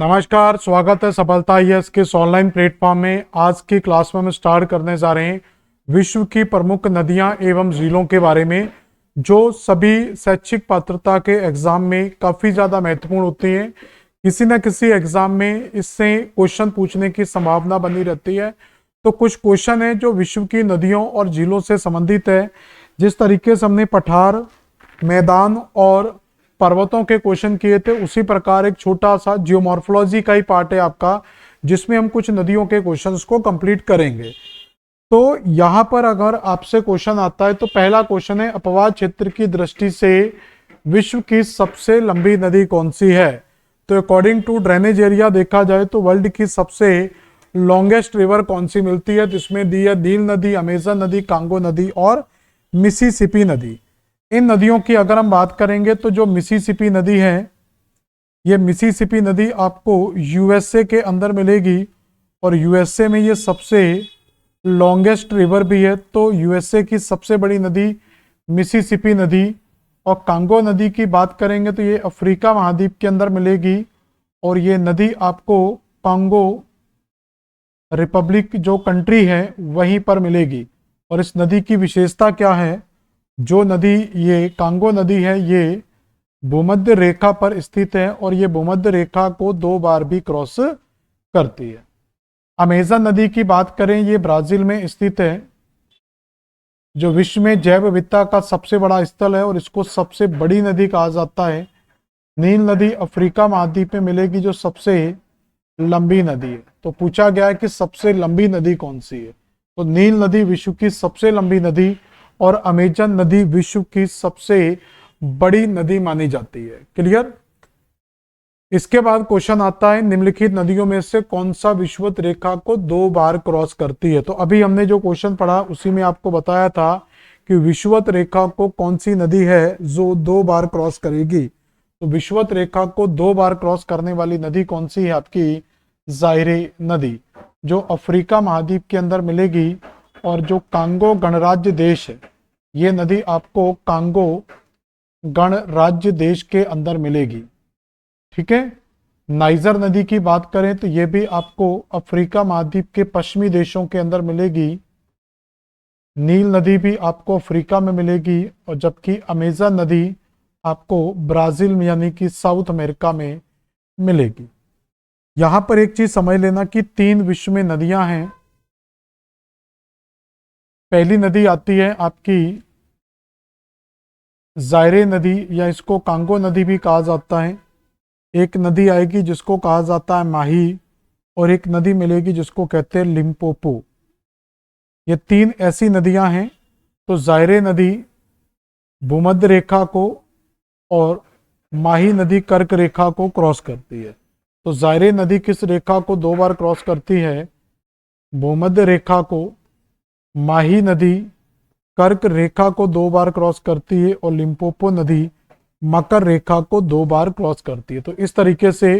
नमस्कार, स्वागत है सफलता आईएएस के इस ऑनलाइन प्लेटफॉर्म में। आज की क्लास में हम स्टार्ट करने जा रहे हैं विश्व की प्रमुख नदियां एवं झीलों के बारे में, जो सभी शैक्षिक पात्रता के एग्जाम में काफी ज्यादा महत्वपूर्ण होती हैं। किसी न किसी एग्जाम में इससे क्वेश्चन पूछने की संभावना बनी रहती है। तो कुछ क्वेश्चन है जो विश्व की नदियों और झीलों से संबंधित है। जिस तरीके से हमने पठार, मैदान और पर्वतों के क्वेश्चन किए थे, उसी प्रकार एक छोटा सा जियोमॉर्फोलॉजी का ही पार्ट है आपका, जिसमें हम कुछ नदियों के क्वेश्चंस को कंप्लीट करेंगे। तो यहाँ पर अगर आपसे क्वेश्चन आता है तो पहला क्वेश्चन है, अपवाद क्षेत्र की दृष्टि से विश्व की सबसे लंबी नदी कौन सी है? तो अकॉर्डिंग टू ड्रेनेज एरिया देखा जाए तो वर्ल्ड की सबसे लॉन्गेस्ट रिवर कौन सी मिलती है? जिसमें दी है नील नदी, अमेजन नदी, कांगो नदी और मिसिसिपी नदी। इन नदियों की अगर हम बात करेंगे तो जो मिसिसिपी नदी है, ये मिसिसिपी नदी आपको यूएसए के अंदर मिलेगी और यूएसए में ये सबसे लॉन्गेस्ट रिवर भी है। तो यूएसए की सबसे बड़ी नदी मिसिसिपी नदी। और कांगो नदी की बात करेंगे तो ये अफ्रीका महाद्वीप के अंदर मिलेगी और ये नदी आपको कांगो रिपब्लिक जो कंट्री है वहीं पर मिलेगी। और इस नदी की विशेषता क्या है? जो नदी ये कांगो नदी है, ये भूमध्य रेखा पर स्थित है और ये भूमध्य रेखा को 2 बार भी क्रॉस करती है। अमेजन नदी की बात करें, ये ब्राजील में स्थित है, जो विश्व में जैव विविधता का सबसे बड़ा स्थल है और इसको सबसे बड़ी नदी कहा जाता है। नील नदी अफ्रीका महाद्वीप में मिलेगी, जो सबसे लंबी नदी है। तो पूछा गया है कि सबसे लंबी नदी कौन सी है? तो नील नदी विश्व की सबसे लंबी नदी और अमेजन नदी विश्व की सबसे बड़ी नदी मानी जाती है। क्लियर? इसके बाद क्वेश्चन आता है, निम्नलिखित नदियों में से कौन सा विषुवत रेखा को 2 बार क्रॉस करती है? तो अभी हमने जो क्वेश्चन पढ़ा उसी में आपको बताया था कि विषुवत रेखा को कौन सी नदी है जो 2 बार क्रॉस करेगी। तो विषुवत रेखा को 2 बार क्रॉस करने वाली नदी कौन सी है? आपकी जायरे नदी, जो अफ्रीका महाद्वीप के अंदर मिलेगी। और जो कांगो गणराज्य देश है, ये नदी आपको कांगो गणराज्य देश के अंदर मिलेगी। ठीक है। नाइजर नदी की बात करें तो ये भी आपको अफ्रीका महाद्वीप के पश्चिमी देशों के अंदर मिलेगी। नील नदी भी आपको अफ्रीका में मिलेगी और जबकि अमेजन नदी आपको ब्राजील में यानी कि साउथ अमेरिका में मिलेगी। यहां पर एक चीज समझ लेना कि 3 विश्व में नदियां हैं। पहली नदी आती है आपकी जायरे नदी, या इसको कांगो नदी भी कहा जाता है। एक नदी आएगी जिसको कहा जाता है माही, और एक नदी मिलेगी जिसको कहते हैं लिम्पोपो। ये 3 ऐसी नदियां हैं। तो जायरे नदी भूमध्य रेखा को और माही नदी कर्क रेखा को क्रॉस करती है। तो जायरे नदी किस रेखा को 2 बार क्रॉस करती है? भूमध्य रेखा को। माही नदी कर्क रेखा को 2 बार क्रॉस करती है और लिम्पोपो नदी मकर रेखा को 2 बार क्रॉस करती है। तो इस तरीके से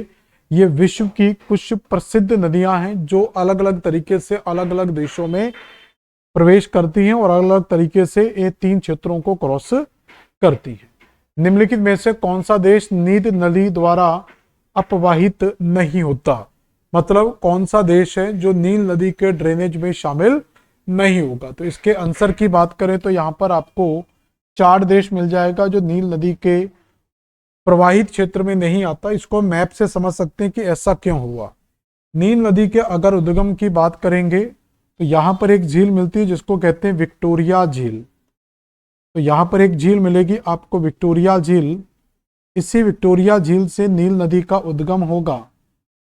ये विश्व की कुछ प्रसिद्ध नदियां हैं जो अलग अलग तरीके से अलग अलग देशों में प्रवेश करती हैं और अलग अलग तरीके से ये 3 क्षेत्रों को क्रॉस करती है। निम्नलिखित में से कौन सा देश नील नदी द्वारा अपवाहित नहीं होता? मतलब कौन सा देश है जो नील नदी के ड्रेनेज में शामिल नहीं होगा? तो इसके आंसर की बात करें तो यहाँ पर आपको 4 देश मिल जाएगा जो नील नदी के प्रवाहित क्षेत्र में नहीं आता। इसको मैप से समझ सकते हैं कि ऐसा क्यों हुआ। नील नदी के अगर उद्गम की बात करेंगे तो यहाँ पर एक झील मिलती है जिसको कहते हैं विक्टोरिया झील। तो यहाँ पर एक झील मिलेगी आपको विक्टोरिया झील। इसी विक्टोरिया झील से नील नदी का उद्गम होगा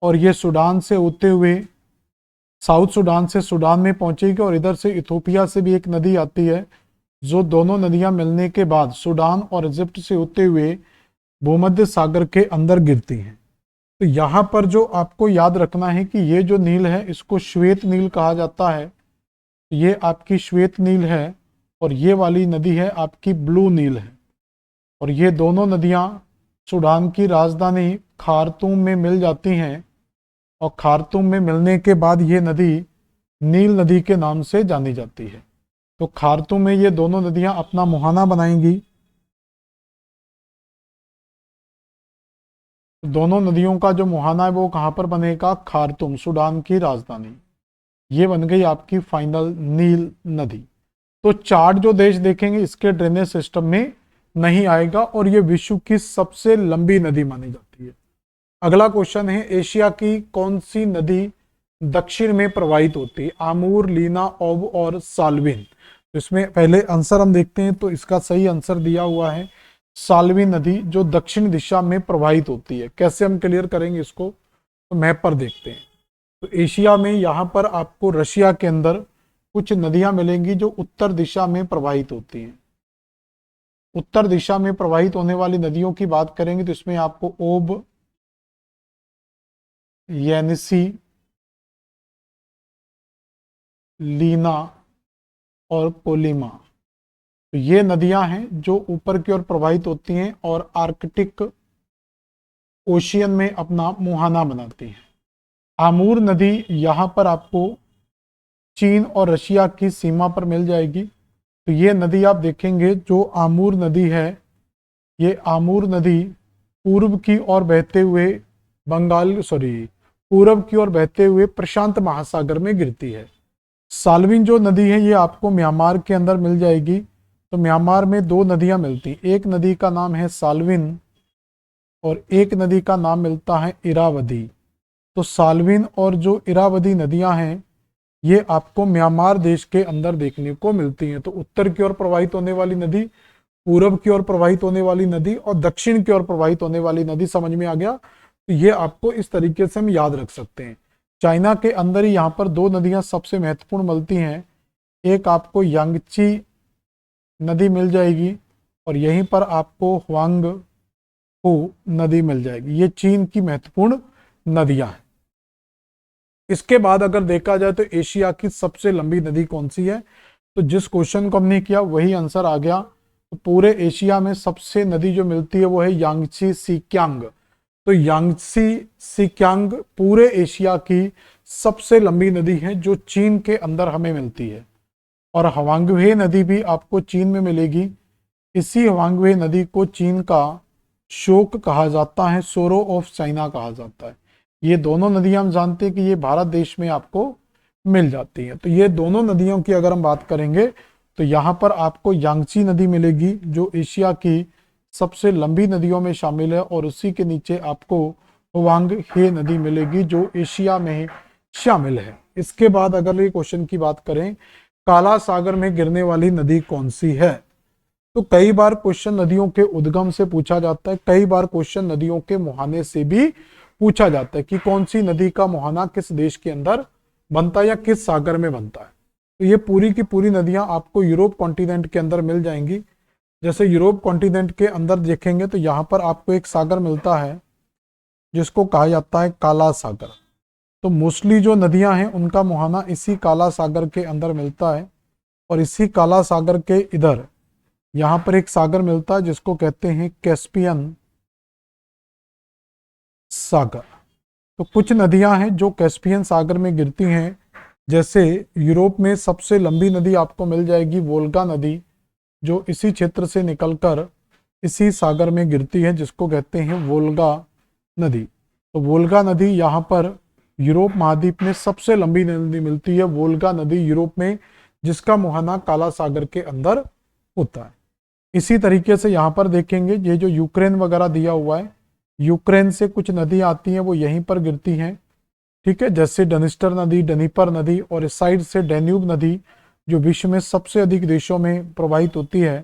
और ये सूडान से होते हुए साउथ सूडान से सूडान में पहुंचेगी और इधर से इथोपिया से भी एक नदी आती है, जो दोनों नदियां मिलने के बाद सूडान और इजिप्ट से होते हुए भूमध्य सागर के अंदर गिरती हैं। तो यहाँ पर जो आपको याद रखना है कि ये जो नील है इसको श्वेत नील कहा जाता है। ये आपकी श्वेत नील है और ये वाली नदी है आपकी ब्लू नील है। और ये दोनों नदियां सूडान की राजधानी खार्तूम में मिल जाती हैं और खार्तूम में मिलने के बाद ये नदी नील नदी के नाम से जानी जाती है। तो खार्तूम में ये दोनों नदियां अपना मुहाना बनाएंगी दोनों नदियों का जो मुहाना है वो कहाँ पर बनेगा, खार्तूम, सूडान की राजधानी। ये बन गई आपकी फाइनल नील नदी। तो चार जो देश देखेंगे इसके ड्रेनेज सिस्टम में नहीं आएगा और ये विश्व की सबसे लंबी नदी मानी जाती है। अगला क्वेश्चन है, एशिया की कौन सी नदी दक्षिण में प्रवाहित होती है, आमूर, लीना, ओब और साल्विन। तो इसमें पहले आंसर हम देखते हैं, तो इसका सही आंसर दिया हुआ है साल्विन नदी, जो दक्षिण दिशा में प्रवाहित होती है। कैसे हम क्लियर करेंगे इसको, तो मैप पर देखते हैं। तो एशिया में यहाँ पर आपको रशिया के अंदर कुछ नदियां मिलेंगी जो उत्तर दिशा में प्रवाहित होती हैं। उत्तर दिशा में प्रवाहित होने वाली नदियों की बात करेंगे तो इसमें आपको ओब, येनिसी, लीना और कोलिमा, तो ये नदियां हैं जो ऊपर की ओर प्रवाहित होती हैं और आर्कटिक ओशियन में अपना मुहाना बनाती हैं। आमूर नदी यहाँ पर आपको चीन और रशिया की सीमा पर मिल जाएगी। तो ये नदी आप देखेंगे, जो आमूर नदी है, ये आमूर नदी पूर्व की ओर बहते हुए पूर्व की ओर बहते हुए प्रशांत महासागर में गिरती है। साल्विन जो नदी है ये आपको म्यांमार के अंदर मिल जाएगी। तो म्यांमार में दो नदियां मिलती, एक नदी का नाम है साल्विन और एक नदी का नाम मिलता है इरावदी। तो साल्विन और जो इरावदी नदियां हैं ये आपको म्यांमार देश के अंदर देखने को मिलती हैं। तो उत्तर की ओर प्रवाहित होने वाली नदी, पूर्व की ओर प्रवाहित होने वाली नदी और दक्षिण की ओर प्रवाहित होने वाली नदी, समझ में आ गया। तो ये आपको इस तरीके से हम याद रख सकते हैं। चाइना के अंदर ही यहाँ पर दो नदियां सबसे महत्वपूर्ण मिलती हैं, एक आपको यांगची नदी मिल जाएगी और यहीं पर आपको ह्वांग हो नदी मिल जाएगी। ये चीन की महत्वपूर्ण नदियां हैं। इसके बाद अगर देखा जाए तो एशिया की सबसे लंबी नदी कौन सी है, तो जिस क्वेश्चन को हमने किया वही आंसर आ गया। तो पूरे एशिया में सबसे नदी जो मिलती है वो है यांगची सीक्यांग। तो यांगची सीक्यांग पूरे एशिया की सबसे लंबी नदी है जो चीन के अंदर हमें मिलती है। और हवांगवे नदी भी आपको चीन में मिलेगी। इसी हवांगवे नदी को चीन का शोक कहा जाता है, सोरो ऑफ चाइना कहा जाता है। ये दोनों नदियां हम जानते हैं कि ये भारत देश में आपको मिल जाती हैं। तो ये दोनों नदियों की अगर हम बात करेंगे तो यहाँ पर आपको यांगची नदी मिलेगी जो एशिया की सबसे लंबी नदियों में शामिल है, और उसी के नीचे आपको ह्वांगहे नदी मिलेगी जो एशिया में शामिल है। इसके बाद अगर ये क्वेश्चन की बात करें, काला सागर में गिरने वाली नदी कौन सी है, तो कई बार क्वेश्चन नदियों के उद्गम से पूछा जाता है, कई बार क्वेश्चन नदियों के मुहाने से भी पूछा जाता है कि कौन सी नदी का मुहाना किस देश के अंदर बनता है या किस सागर में बनता है। तो ये पूरी की पूरी नदियां आपको यूरोप कॉन्टिनेंट के अंदर मिल जाएंगी। जैसे यूरोप कॉन्टिनेंट के अंदर देखेंगे तो यहाँ पर आपको एक सागर मिलता है जिसको कहा जाता है काला सागर। तो मोस्टली जो नदियां हैं उनका मुहाना इसी काला सागर के अंदर मिलता है, और इसी काला सागर के इधर यहाँ पर एक सागर मिलता है जिसको कहते हैं कैस्पियन सागर। तो कुछ नदियां हैं जो कैस्पियन सागर में गिरती हैं, जैसे यूरोप में सबसे लंबी नदी आपको मिल जाएगी वोल्गा नदी, जो इसी क्षेत्र से निकलकर इसी सागर में गिरती है जिसको कहते हैं वोल्गा नदी। तो वोल्गा नदी यहाँ पर यूरोप महाद्वीप में सबसे लंबी नदी मिलती है, वोल्गा नदी यूरोप में, जिसका मुहाना काला सागर के अंदर होता है। इसी तरीके से यहाँ पर देखेंगे ये जो यूक्रेन वगैरह दिया हुआ है, यूक्रेन से कुछ नदी आती हैं वो यहीं पर गिरती हैं, ठीक है, जैसे डनिस्टर नदी, डनीपर नदी, और इस साइड से डेन्यूब नदी जो विश्व में सबसे अधिक देशों में प्रवाहित होती है।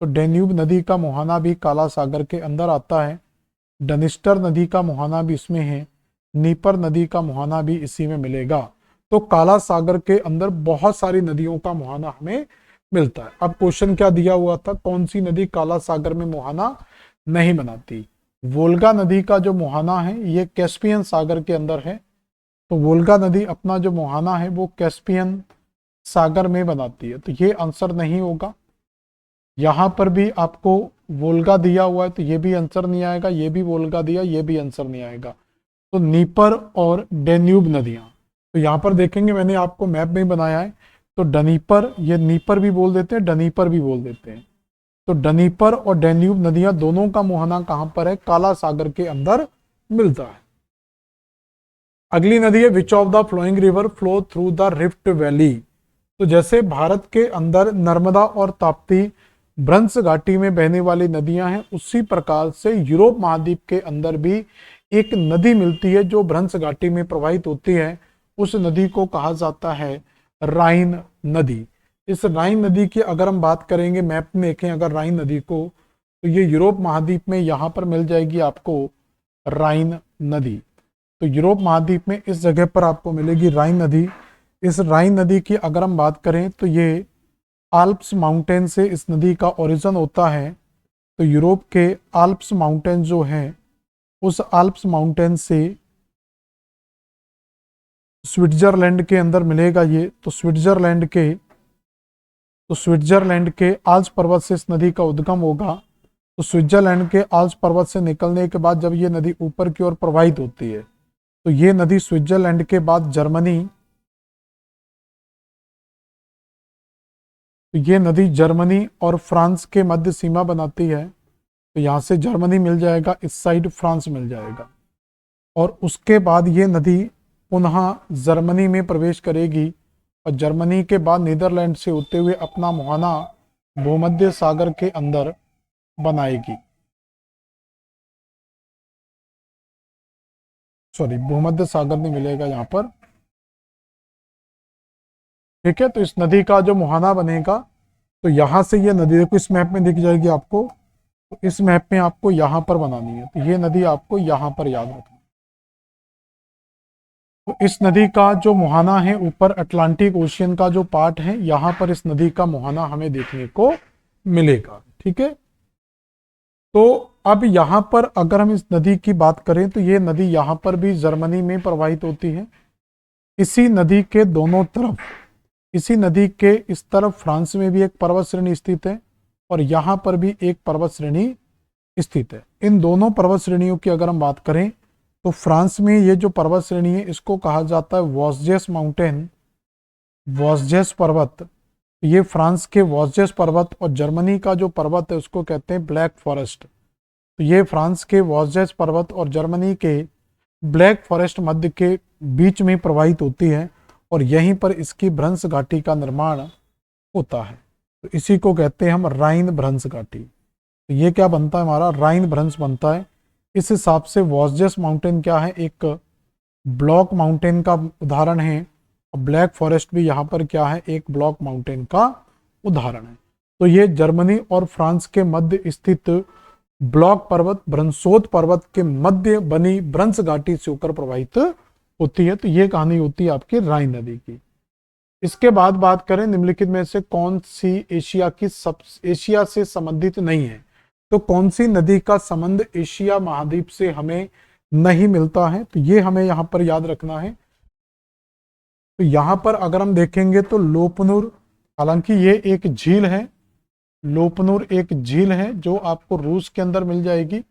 तो डेन्यूब नदी का मुहाना भी काला सागर के अंदर आता है, डनिस्टर नदी का मुहाना भी इसमें है, नीपर नदी का मुहाना भी इसी में मिलेगा। तो काला सागर के अंदर बहुत सारी नदियों का मुहाना हमें मिलता है। अब क्वेश्चन क्या दिया हुआ था, कौन सी नदी काला सागर में मुहाना नहीं बनाती। वोल्गा नदी का जो मुहाना है ये कैस्पियन सागर के अंदर है। तो वोल्गा नदी अपना जो मुहाना है वो कैस्पियन सागर में बनाती है, तो ये आंसर नहीं होगा। यहां पर भी आपको वोल्गा दिया हुआ है तो ये भी आंसर नहीं आएगा, ये भी वोल्गा दिया, ये भी आंसर नहीं आएगा। तो नीपर और डेन्यूब नदियां, तो यहाँ पर देखेंगे मैंने आपको मैप में बनाया है, तो डनीपर, ये नीपर भी बोल देते हैं, डनीपर भी बोल देते हैं। तो डनीपर और डेन्यूब नदियां दोनों का मुहाना कहां पर है, काला सागर के अंदर मिलता है। अगली नदी है which of the flowing river flow through the rift valley. तो जैसे भारत के अंदर नर्मदा और ताप्ती भ्रंश घाटी में बहने वाली नदियां हैं, उसी प्रकार से यूरोप महाद्वीप के अंदर भी एक नदी मिलती है जो भ्रंश घाटी में प्रवाहित होती है। उस नदी को कहा जाता है राइन नदी। इस राइन नदी की अगर हम बात करेंगे, मैप में देखें अगर राइन नदी को, तो ये यूरोप महाद्वीप में यहाँ पर मिल जाएगी आपको राइन नदी। तो यूरोप महाद्वीप में इस जगह पर आपको मिलेगी राइन नदी। इस राइन नदी की अगर हम बात करें तो ये आल्प्स माउंटेन से इस नदी का ओरिजिन होता है। तो यूरोप के आल्प्स माउंटेन जो हैं, उस आल्प्स माउंटेन से स्विट्जरलैंड के अंदर मिलेगा ये। तो स्विट्जरलैंड के आल्प्स पर्वत से इस नदी का उद्गम होगा। तो स्विट्जरलैंड के आल्प्स पर्वत से निकलने के बाद जब ये नदी ऊपर की ओर प्रवाहित होती है, तो ये नदी स्विट्जरलैंड के बाद जर्मनी और फ्रांस के मध्य सीमा बनाती है। तो यहाँ से जर्मनी मिल जाएगा, इस साइड फ्रांस मिल जाएगा, और उसके बाद ये नदी पुनः जर्मनी में प्रवेश करेगी और जर्मनी के बाद नीदरलैंड से होते हुए अपना मुहाना भूमध्य सागर के अंदर बनाएगी। सॉरी, भूमध्य सागर नहीं मिलेगा यहाँ पर, ठीक है। तो इस नदी का जो मुहाना बनेगा, तो यहां से ये नदी देखो इस मैप में दिख जाएगी आपको। तो इस मैप में आपको यहां पर बनानी है, तो ये नदी आपको यहां पर याद रखना। तो इस नदी का जो मुहाना है ऊपर अटलांटिक ओशियन का जो पार्ट है, यहां पर इस नदी का मुहाना हमें देखने को मिलेगा, ठीक है। तो अब यहां पर अगर हम इस नदी की बात करें तो ये नदी यहां पर भी जर्मनी में प्रवाहित होती है। इसी नदी के दोनों तरफ, इसी नदी के इस तरफ फ्रांस में भी एक पर्वत श्रेणी स्थित है और यहां पर भी एक पर्वत श्रेणी स्थित है। इन दोनों पर्वत श्रेणियों की अगर हम बात करें तो फ्रांस में ये जो पर्वत श्रेणी है इसको कहा जाता है वॉस्जेस माउंटेन, वॉस्जेस पर्वत। ये फ्रांस के वॉस्जेस पर्वत, और जर्मनी का जो पर्वत है उसको कहते हैं ब्लैक फॉरेस्ट। तो ये फ्रांस के वॉस्जेस पर्वत और जर्मनी के ब्लैक फॉरेस्ट मध्य के बीच में प्रवाहित होती है और यहीं पर इसकी भ्रंश घाटी का निर्माण होता है। तो इसी को कहते हैं हम राइन भ्रंश घाटी। तो ये क्या बनता है, हमारा राइन भ्रंश बनता है। इस हिसाब से वॉस्जेस माउंटेन क्या है, एक ब्लॉक माउंटेन का उदाहरण है, और ब्लैक फॉरेस्ट भी यहाँ पर क्या है, एक ब्लॉक माउंटेन का उदाहरण है। तो ये जर्मनी और फ्रांस के मध्य स्थित ब्लॉक पर्वत, भ्रंशोत पर्वत के मध्य बनी भ्रंश घाटी से होकर प्रवाहित होती है। तो ये कहानी होती है आपकी राइन नदी की। इसके बाद बात करें निम्नलिखित में से कौन सी एशिया से संबंधित नहीं है। तो कौन सी नदी का संबंध एशिया महाद्वीप से हमें नहीं मिलता है, तो ये हमें यहां पर याद रखना है। तो यहां पर अगर हम देखेंगे तो लोपनुर, हालांकि ये एक झील है, लोपनुर एक झील है जो आपको रूस के अंदर मिल जाएगी।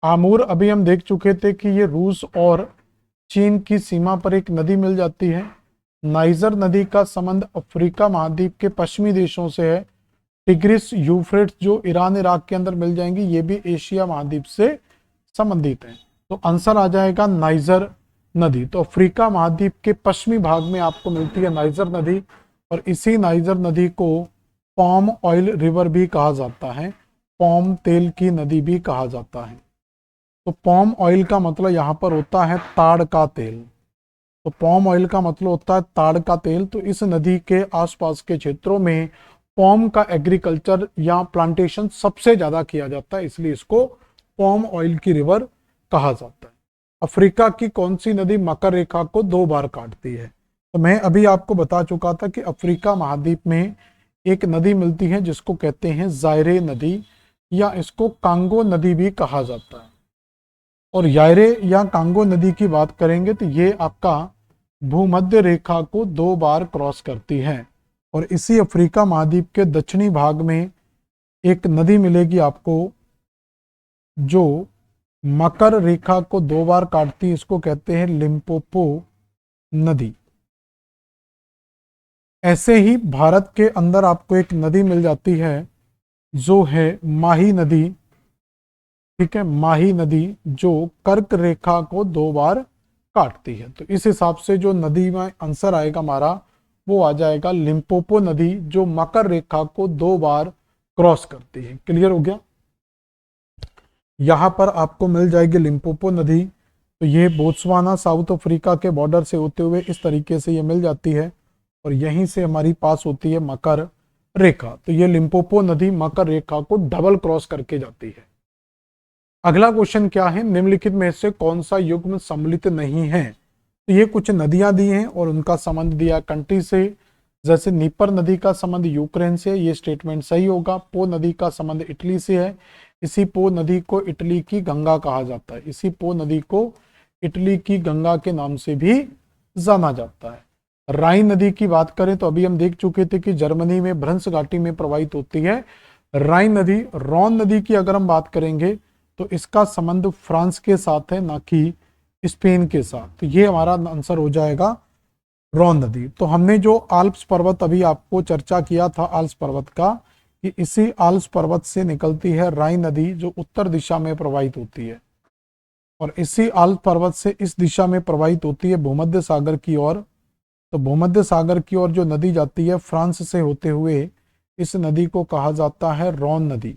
आमूर अभी हम देख चुके थे कि ये रूस और चीन की सीमा पर एक नदी मिल जाती है। नाइजर नदी का संबंध अफ्रीका महाद्वीप के पश्चिमी देशों से है। टिग्रिस, यूफ्रेट्स जो ईरान इराक के अंदर मिल जाएंगी, ये भी एशिया महाद्वीप से संबंधित है। तो आंसर आ जाएगा नाइजर नदी। तो अफ्रीका महाद्वीप के पश्चिमी भाग में आपको मिलती है नाइजर नदी, और इसी नाइजर नदी को पाम ऑयल रिवर भी कहा जाता है, पाम तेल की नदी भी कहा जाता है। तो पाम ऑयल का मतलब यहाँ पर होता है ताड़ का तेल। तो पाम ऑयल का मतलब होता है ताड़ का तेल। तो इस नदी के आसपास के क्षेत्रों में पाम का एग्रीकल्चर या प्लांटेशन सबसे ज्यादा किया जाता है, इसलिए इसको पाम ऑयल की रिवर कहा जाता है। अफ्रीका की कौन सी नदी मकर रेखा को 2 बार काटती है? तो मैं अभी आपको बता चुका था कि अफ्रीका महाद्वीप में एक नदी मिलती है जिसको कहते हैं जायरे नदी, या इसको कांगो नदी भी कहा जाता है। और यायरे या कांगो नदी की बात करेंगे तो ये आपका भूमध्य रेखा को 2 बार क्रॉस करती है। और इसी अफ्रीका महाद्वीप के दक्षिणी भाग में एक नदी मिलेगी आपको जो मकर रेखा को 2 बार काटती है, इसको कहते हैं लिम्पोपो नदी। ऐसे ही भारत के अंदर आपको एक नदी मिल जाती है जो है माही नदी, ठीक है, माही नदी जो कर्क रेखा को 2 बार काटती है। तो इस हिसाब से जो नदी में आंसर आएगा हमारा वो आ जाएगा लिम्पोपो नदी, जो मकर रेखा को 2 बार क्रॉस करती है। क्लियर हो गया। यहां पर आपको मिल जाएगी लिम्पोपो नदी। तो ये बोत्सवाना साउथ अफ्रीका के बॉर्डर से होते हुए इस तरीके से ये मिल जाती है और यहीं से हमारी पास होती है मकर रेखा। तो ये लिम्पोपो नदी मकर रेखा को डबल क्रॉस करके जाती है। अगला क्वेश्चन क्या है, निम्नलिखित में से कौन सा युग्म सम्मिलित नहीं है। तो ये कुछ नदियां दी हैं और उनका संबंध दिया कंट्री से। जैसे नीपर नदी का संबंध यूक्रेन से, ये स्टेटमेंट सही होगा। पो नदी का संबंध इटली से है। इसी पो नदी को इटली की गंगा कहा जाता है। इसी पो नदी को इटली की गंगा के नाम से भी जाना जाता है। राइन नदी की बात करें तो अभी हम देख चुके थे कि जर्मनी में भ्रंश घाटी में प्रवाहित होती है राइन नदी। रॉन नदी की अगर हम बात करेंगे तो इसका संबंध फ्रांस के साथ है, ना कि स्पेन के साथ। तो ये हमारा आंसर हो जाएगा रॉन नदी। तो हमने जो आल्प्स पर्वत अभी आपको चर्चा किया था आल्प्स पर्वत का, कि इसी आल्प्स पर्वत से निकलती है राइन नदी जो उत्तर दिशा में प्रवाहित होती है और इसी आल्प्स पर्वत से इस दिशा में प्रवाहित होती है भूमध्य सागर की ओर। तो भूमध्य सागर की ओर जो नदी जाती है फ्रांस से होते हुए, इस नदी को कहा जाता है रॉन नदी।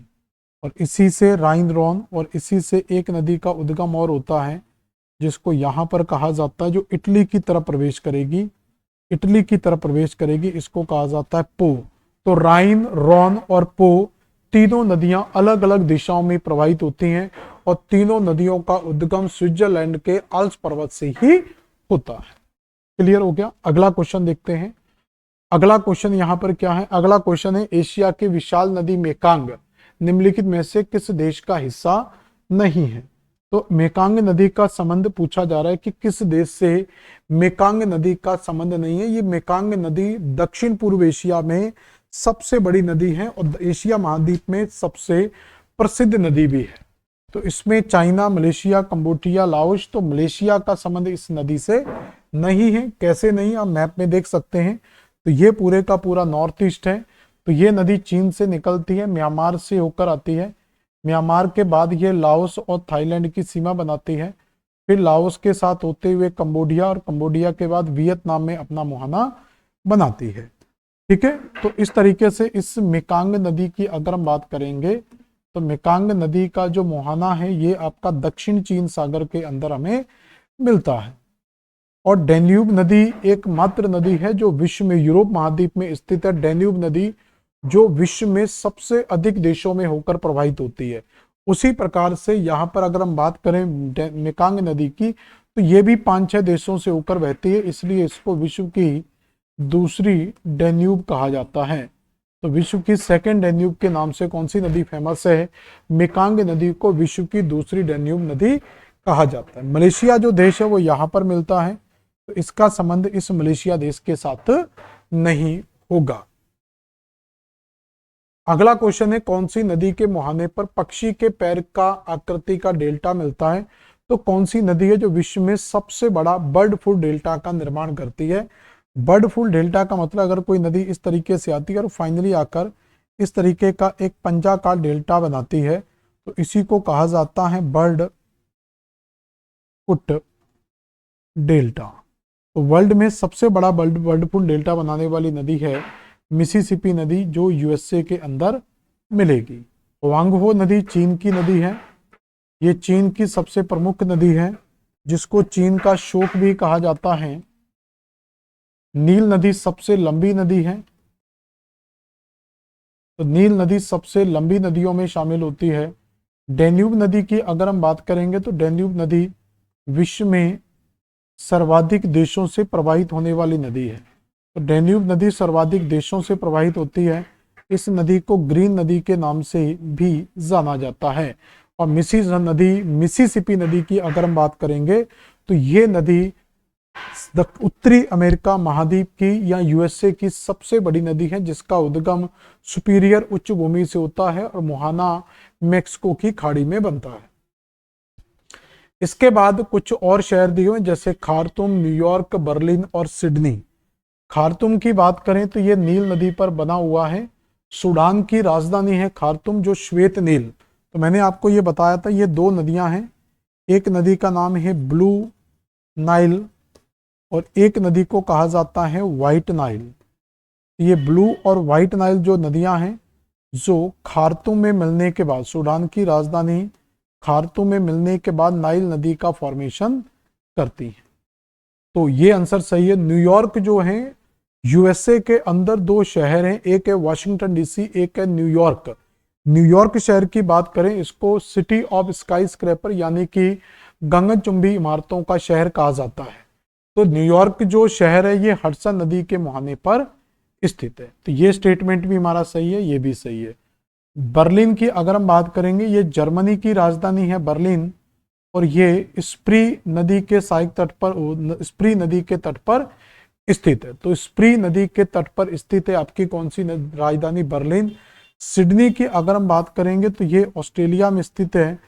और इसी से राइन रॉन और इसी से एक नदी का उद्गम और होता है जिसको यहाँ पर कहा जाता है, जो इटली की तरफ प्रवेश करेगी, इटली की तरफ प्रवेश करेगी, इसको कहा जाता है पो। तो राइन, रॉन और पो तीनों नदियां अलग अलग दिशाओं में प्रवाहित होती हैं और तीनों नदियों का उद्गम स्विट्जरलैंड के आल्प्स पर्वत से ही होता है। क्लियर हो गया। अगला क्वेश्चन देखते हैं। अगला क्वेश्चन यहाँ पर क्या है, अगला क्वेश्चन है एशिया की विशाल नदी मेकांग निम्नलिखित में से किस देश का हिस्सा नहीं है। तो मेकांग नदी का संबंध पूछा जा रहा है कि किस देश से मेकांग नदी का संबंध नहीं है। ये मेकांग नदी दक्षिण पूर्व एशिया में सबसे बड़ी नदी है और एशिया महाद्वीप में सबसे प्रसिद्ध नदी भी है। तो इसमें चाइना, मलेशिया, कंबोडिया, लाओस, तो मलेशिया का संबंध इस नदी से नहीं है। कैसे नहीं, आप मैप में देख सकते हैं। तो ये पूरे का पूरा नॉर्थ ईस्ट है। तो ये नदी चीन से निकलती है, म्यांमार से होकर आती है। म्यांमार के बाद ये लाओस और थाईलैंड की सीमा बनाती है। फिर लाओस के साथ होते हुए कंबोडिया और कंबोडिया के बाद वियतनाम में अपना मुहाना बनाती है। ठीक है। तो इस तरीके से इस मेकांग नदी की अगर हम बात करेंगे तो मेकांग नदी का जो मुहाना है ये आपका दक्षिण चीन सागर के अंदर हमें मिलता है। और डैन्यूब नदी एकमात्र नदी है जो विश्व में यूरोप महाद्वीप में स्थित है। डैन्यूब नदी जो विश्व में सबसे अधिक देशों में होकर प्रवाहित होती है। उसी प्रकार से यहाँ पर अगर हम बात करें मेकांग नदी की तो ये भी 5-6 देशों से होकर बहती है, इसलिए इसको विश्व की दूसरी डैन्यूब कहा जाता है। तो विश्व की सेकंड डैन्यूब के नाम से कौन सी नदी फेमस है, मेकांग नदी को विश्व की दूसरी डैन्यूब नदी कहा जाता है। मलेशिया जो देश है वो यहाँ पर मिलता है, तो इसका संबंध इस मलेशिया देश के साथ नहीं होगा। अगला क्वेश्चन है कौन सी नदी के मुहाने पर पक्षी के पैर का आकृति का डेल्टा मिलता है। तो कौन सी नदी है जो विश्व में सबसे बड़ा बर्ड फूड डेल्टा का निर्माण करती है। बर्ड फूड डेल्टा का मतलब अगर कोई नदी इस तरीके से आती है और फाइनली आकर इस तरीके का एक पंजा का डेल्टा बनाती है तो इसी को कहा जाता है बर्ड फुट डेल्टा। तो वर्ल्ड में सबसे बड़ा बर्ड फूड डेल्टा बनाने वाली नदी है मिसिसिपी नदी जो यूएसए के अंदर मिलेगी। वांगहो नदी चीन की नदी है। ये चीन की सबसे प्रमुख नदी है जिसको चीन का शोक भी कहा जाता है। नील नदी सबसे लंबी नदी है। तो नील नदी सबसे लंबी नदियों में शामिल होती है। डैन्यूब नदी की अगर हम बात करेंगे तो डैन्यूब नदी विश्व में सर्वाधिक देशों से प्रवाहित होने वाली नदी है। तो डैन्यूब नदी सर्वाधिक देशों से प्रवाहित होती है। इस नदी को ग्रीन नदी के नाम से भी जाना जाता है। और मिसिसिपी नदी की अगर हम बात करेंगे तो ये नदी उत्तरी अमेरिका महाद्वीप की या यूएसए की सबसे बड़ी नदी है जिसका उद्गम सुपीरियर उच्च भूमि से होता है और मुहाना मैक्सिको की खाड़ी में बनता है। इसके बाद कुछ और शहर दिए हुए जैसे खार्तूम, न्यूयॉर्क, बर्लिन और सिडनी। खार्तूम की बात करें तो ये नील नदी पर बना हुआ है। सूडान की राजधानी है खार्तूम जो श्वेत नील। तो मैंने आपको ये बताया था ये दो नदियां हैं, एक नदी का नाम है ब्लू नाइल और एक नदी को कहा जाता है वाइट नाइल। ये ब्लू और वाइट नाइल जो नदियां हैं जो खार्तूम में मिलने के बाद, सूडान की राजधानी खार्तूम में मिलने के बाद नाइल नदी का फॉर्मेशन करती हैं। तो ये आंसर सही है। न्यूयॉर्क जो है यूएसए के अंदर दो शहर हैं, एक है वाशिंगटन डीसी, एक है न्यूयॉर्क। न्यूयॉर्क शहर की बात करें, इसको सिटी ऑफ स्काई स्क्रैपर यानी कि गगनचुंबी इमारतों का शहर कहा जाता है। तो न्यूयॉर्क जो शहर है ये हडसन नदी के मुहाने पर स्थित है। तो ये स्टेटमेंट भी हमारा सही है, ये भी सही है। बर्लिन की अगर हम बात करेंगे, ये जर्मनी की राजधानी है बर्लिन और ये स्प्री नदी के सहायक तट पर, स्प्री नदी के तट पर स्थित है। तो स्प्री नदी के तट पर स्थित है आपकी कौन सी राजधानी? बर्लिन। सिडनी की अगर हम बात करेंगे तो ये ऑस्ट्रेलिया में स्थित है।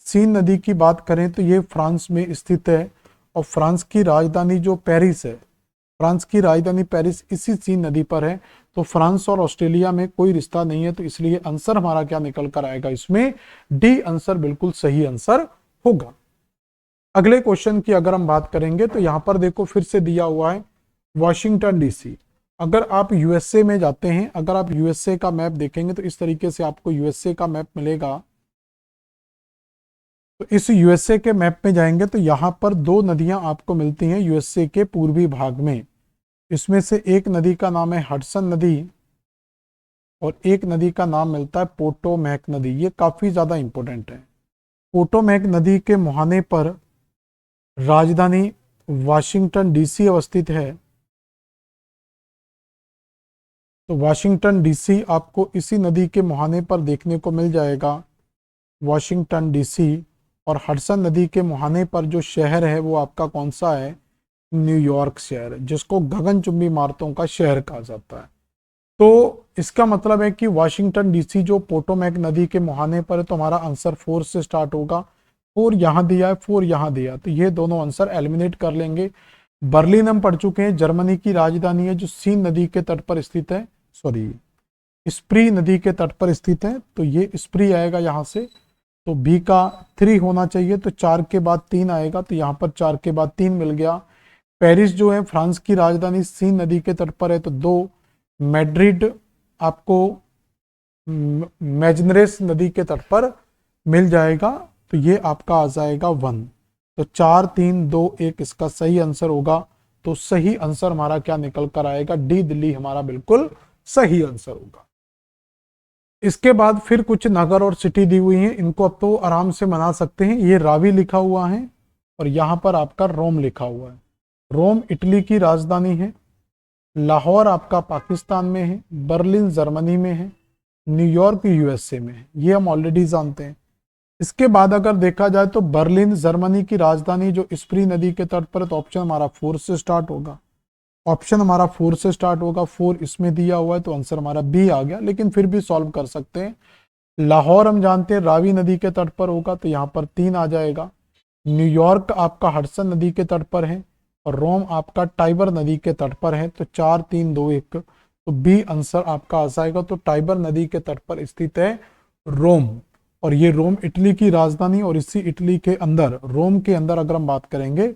सीन नदी की बात करें तो ये फ्रांस में स्थित है और फ्रांस की राजधानी जो पेरिस है, फ्रांस की राजधानी पेरिस इसी सीन नदी पर है। तो फ्रांस और ऑस्ट्रेलिया में कोई रिश्ता नहीं है, तो इसलिए आंसर हमारा क्या निकल कर आएगा? इसमें डी आंसर बिल्कुल सही आंसर होगा। अगले क्वेश्चन की अगर हम बात करेंगे तो यहां पर देखो फिर से दिया हुआ है वॉशिंगटन डीसी। अगर आप यूएसए में जाते हैं, अगर आप यूएसए का मैप देखेंगे तो इस तरीके से आपको यूएसए का मैप मिलेगा। तो इस यूएसए के मैप में जाएंगे तो यहां पर दो नदियां आपको मिलती हैं यूएसए के पूर्वी भाग में। इसमें से एक नदी का नाम है हडसन नदी और एक नदी का नाम मिलता है पोटोमैक नदी। ये काफी ज्यादा इंपॉर्टेंट है। पोटोमैक नदी के मुहाने पर राजधानी वाशिंगटन डीसी अवस्थित है। तो वाशिंगटन डीसी आपको इसी नदी के मुहाने पर देखने को मिल जाएगा, वाशिंगटन डीसी। और हडसन नदी के मुहाने पर जो शहर है वो आपका कौन सा है? न्यूयॉर्क शहर, जिसको गगनचुंबी इमारतों का शहर कहा जाता है। तो इसका मतलब है कि वाशिंगटन डीसी जो पोटोमैक नदी के मुहाने पर है, तो हमारा आंसर 4 से स्टार्ट होगा। 4 यहां दिया है, 4 यहां दिया, तो ये दोनों आंसर एलिमिनेट कर लेंगे। बर्लिन हम पढ़ चुके हैं, जर्मनी की राजधानी है जो सीन नदी के तट पर स्थित है, सॉरी स्प्री नदी के तट पर स्थित है। तो ये स्प्री आएगा यहां से, तो बी का 3 होना चाहिए, तो 4 के बाद 3 आएगा, तो यहाँ पर 4 के बाद 3 मिल गया। पेरिस जो है फ्रांस की राजधानी सीन नदी के तट पर है, तो 2। मैड्रिड आपको मैजनरेस नदी के तट पर मिल जाएगा, तो ये आपका आ जाएगा 1। तो 4 3 2 1 इसका सही आंसर होगा। तो सही आंसर हमारा क्या निकल कर आएगा? डी दिल्ली हमारा बिल्कुल सही आंसर होगा। इसके बाद फिर कुछ नगर और सिटी दी हुई हैं, इनको अब तो आराम से बना सकते हैं। ये रावी लिखा हुआ है और यहाँ पर आपका रोम लिखा हुआ है। रोम इटली की राजधानी है, लाहौर आपका पाकिस्तान में है, बर्लिन जर्मनी में है, न्यूयॉर्क यूएसए में है। ये हम ऑलरेडी जानते हैं। इसके बाद अगर देखा जाए तो बर्लिन जर्मनी की राजधानी जो स्प्री नदी के तट पर है, तो ऑप्शन हमारा 4 से स्टार्ट होगा। ऑप्शन हमारा 4 से स्टार्ट होगा, 4 इसमें दिया हुआ है, तो आंसर हमारा बी आ गया, लेकिन फिर भी सॉल्व कर सकते हैं। लाहौर हम जानते हैं रावी नदी के तट पर होगा, तो यहाँ पर 3 आ जाएगा। न्यूयॉर्क आपका हडसन नदी के तट पर है और रोम आपका टाइबर नदी के तट पर है, तो 4 3 2 1, तो बी आंसर आपका आ जाएगा। तो टाइबर नदी के तट पर स्थित है रोम, और ये रोम इटली की राजधानी, और इसी इटली के अंदर रोम के अंदर अगर हम बात करेंगे